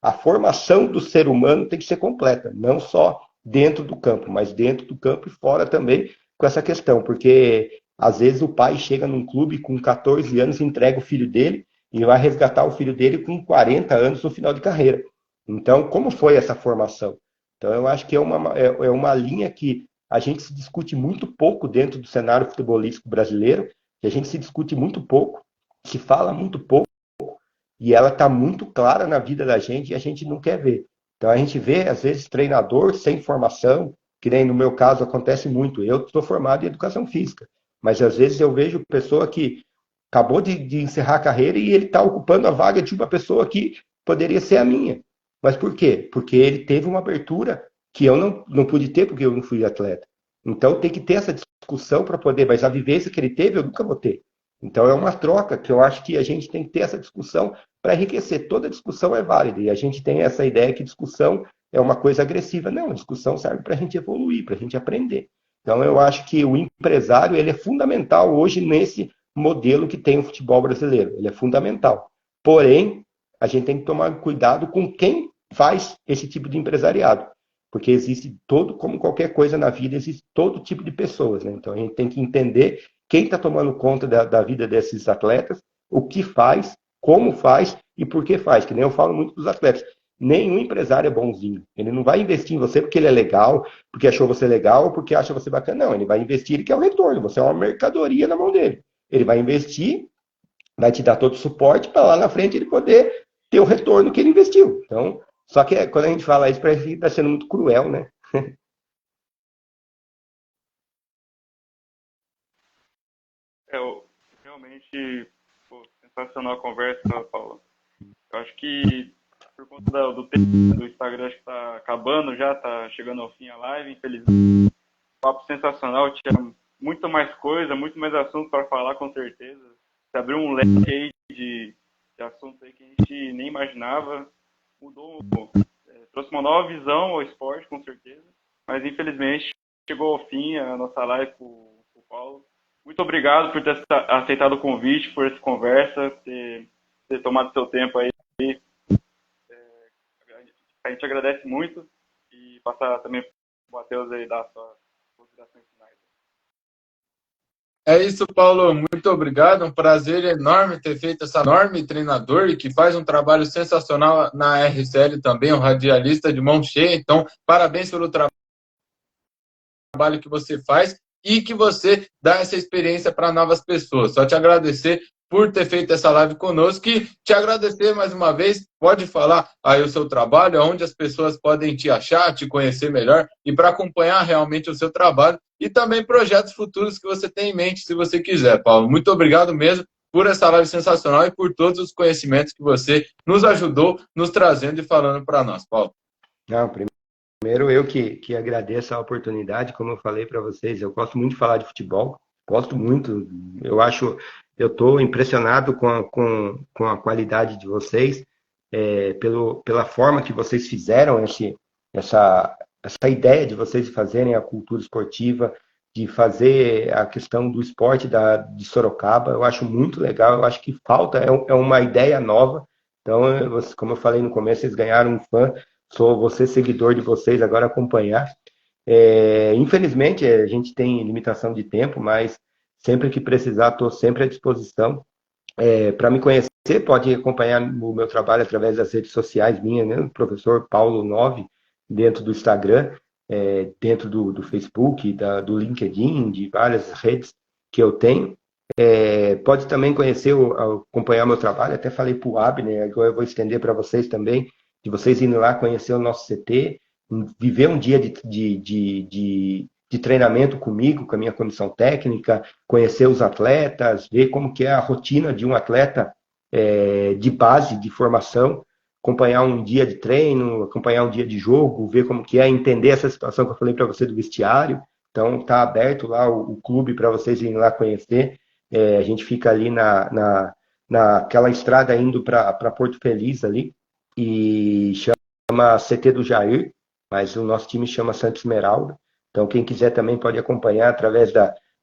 A formação do ser humano tem que ser completa, não só dentro do campo, mas dentro do campo e fora também com essa questão, porque às vezes o pai chega num clube com 14 anos, entrega o filho dele e vai resgatar o filho dele com 40 anos no final de carreira. Então, como foi essa formação? Então, eu acho que é uma linha que a gente se discute muito pouco dentro do cenário futebolístico brasileiro, que a gente se discute muito pouco, se fala muito pouco, e ela está muito clara na vida da gente e a gente não quer ver. Então, a gente vê, às vezes, treinador sem formação, que nem no meu caso acontece muito. Eu estou formado em educação física, mas às vezes eu vejo pessoa que acabou de encerrar a carreira e ele está ocupando a vaga de uma pessoa que poderia ser a minha. Mas por quê? Porque ele teve uma abertura que eu não pude ter porque eu não fui atleta. Então tem que ter essa discussão para poder, mas a vivência que ele teve eu nunca vou ter. Então é uma troca que eu acho que a gente tem que ter essa discussão para enriquecer. Toda discussão é válida e a gente tem essa ideia que discussão é uma coisa agressiva. Não, a discussão serve para a gente evoluir, para a gente aprender. Então eu acho que o empresário ele é fundamental hoje nesse modelo que tem o futebol brasileiro. Ele é fundamental. Porém, a gente tem que tomar cuidado com quem faz esse tipo de empresariado. Porque existe como qualquer coisa na vida, existe todo tipo de pessoas, né? Então a gente tem que entender quem está tomando conta da vida desses atletas, o que faz, como faz e por que faz. Que nem eu falo muito para os atletas. Nenhum empresário é bonzinho. Ele não vai investir em você porque ele é legal, porque achou você legal ou porque acha você bacana. Não, ele vai investir, ele quer o retorno. Você é uma mercadoria na mão dele. Ele vai investir, vai te dar todo o suporte para lá na frente ele poder ter o retorno que ele investiu. Então, só que quando a gente fala isso, parece que está sendo muito cruel, né? Realmente, pô, sensacional a conversa, Paulo. Eu acho que por conta do tempo do Instagram, acho que está acabando já, está chegando ao fim a live, infelizmente. Papo sensacional, tinha muito mais coisa, muito mais assunto para falar, com certeza. Você abriu um leque aí de assuntos aí que a gente nem imaginava, mudou, trouxe uma nova visão ao esporte, com certeza. Mas, infelizmente, chegou ao fim a nossa live com o Paulo. Muito obrigado por ter aceitado o convite, por essa conversa, ter tomado seu tempo aí. A gente agradece muito e passar também para o Matheus aí dar suas considerações finais. É isso, Paulo. Muito obrigado. Um prazer enorme ter feito essa enorme treinador e que faz um trabalho sensacional na RCL também, um radialista de mão cheia. Então, parabéns pelo trabalho que você faz e que você dá essa experiência para novas pessoas. Só te agradecer por ter feito essa live conosco e te agradecer mais uma vez. Pode falar aí o seu trabalho, onde as pessoas podem te achar, te conhecer melhor e para acompanhar realmente o seu trabalho e também projetos futuros que você tem em mente, se você quiser, Paulo. Muito obrigado mesmo por essa live sensacional e por todos os conhecimentos que você nos ajudou, nos trazendo e falando para nós, Paulo. Não, primeiro eu que agradeço a oportunidade, como eu falei para vocês, eu gosto muito de falar de futebol, gosto muito, eu estou impressionado com a qualidade de vocês, pela forma que vocês fizeram essa ideia de vocês fazerem a cultura esportiva, de fazer a questão do esporte de Sorocaba. Eu acho muito legal, eu acho que falta, é uma ideia nova. Então, como eu falei no começo, vocês ganharam um fã, sou você seguidor de vocês, agora acompanhar. Infelizmente, a gente tem limitação de tempo, mas sempre que precisar, estou sempre à disposição. Para me conhecer, pode acompanhar o meu trabalho através das redes sociais minhas, né? Professor Paulo 9, dentro do Instagram, dentro do Facebook, do LinkedIn, de várias redes que eu tenho. Pode também conhecer, acompanhar meu trabalho, até falei para o Abner, agora eu vou estender para vocês também, de vocês irem lá conhecer o nosso CT, viver um dia de treinamento comigo, com a minha comissão técnica, conhecer os atletas, ver como que é a rotina de um atleta de base, de formação, acompanhar um dia de treino, acompanhar um dia de jogo, ver como que é, entender essa situação que eu falei para você do vestiário. Então, está aberto lá o clube para vocês irem lá conhecer. A gente fica ali naquela estrada indo para Porto Feliz ali, e chama CT do Jair, mas o nosso time chama Santa Esmeralda. Então, quem quiser também pode acompanhar através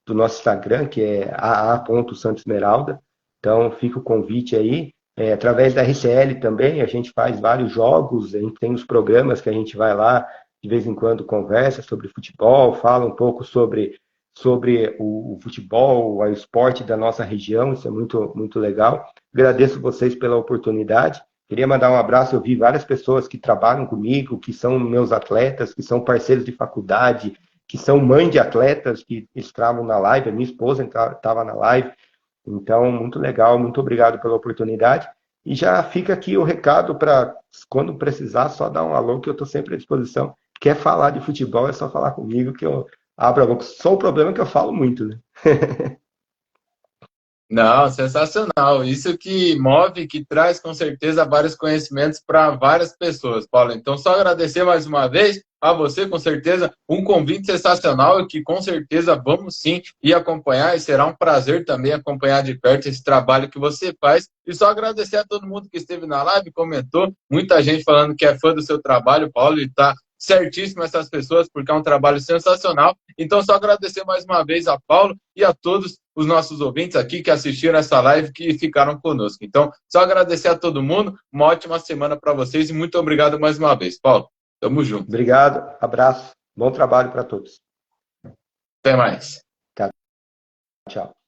do nosso Instagram, que é aa.santesmeralda. Então, fica o convite aí. Através da RCL também, a gente faz vários jogos, a gente tem os programas que a gente vai lá, de vez em quando conversa sobre futebol, fala um pouco sobre o futebol, o esporte da nossa região, isso é muito, muito legal. Agradeço vocês pela oportunidade. Queria mandar um abraço, eu vi várias pessoas que trabalham comigo, que são meus atletas, que são parceiros de faculdade, que são mães de atletas que estavam na live, a minha esposa estava na live. Então, muito legal, muito obrigado pela oportunidade. E já fica aqui o recado para, quando precisar, só dar um alô, que eu estou sempre à disposição. Quer falar de futebol, é só falar comigo, que eu abro a boca. Só o problema é que eu falo muito, né? Não, sensacional. Isso que move, que traz com certeza vários conhecimentos para várias pessoas, Paulo. Então, só agradecer mais uma vez a você, com certeza, um convite sensacional e que com certeza vamos sim ir acompanhar e será um prazer também acompanhar de perto esse trabalho que você faz. E só agradecer a todo mundo que esteve na live, comentou, muita gente falando que é fã do seu trabalho, Paulo, e está certíssimo essas pessoas, porque é um trabalho sensacional. Então, só agradecer mais uma vez a Paulo e a todos os nossos ouvintes aqui que assistiram essa live, que ficaram conosco. Então, só agradecer a todo mundo, uma ótima semana para vocês e muito obrigado mais uma vez. Paulo, tamo junto. Obrigado, abraço, bom trabalho para todos. Até mais. Tchau.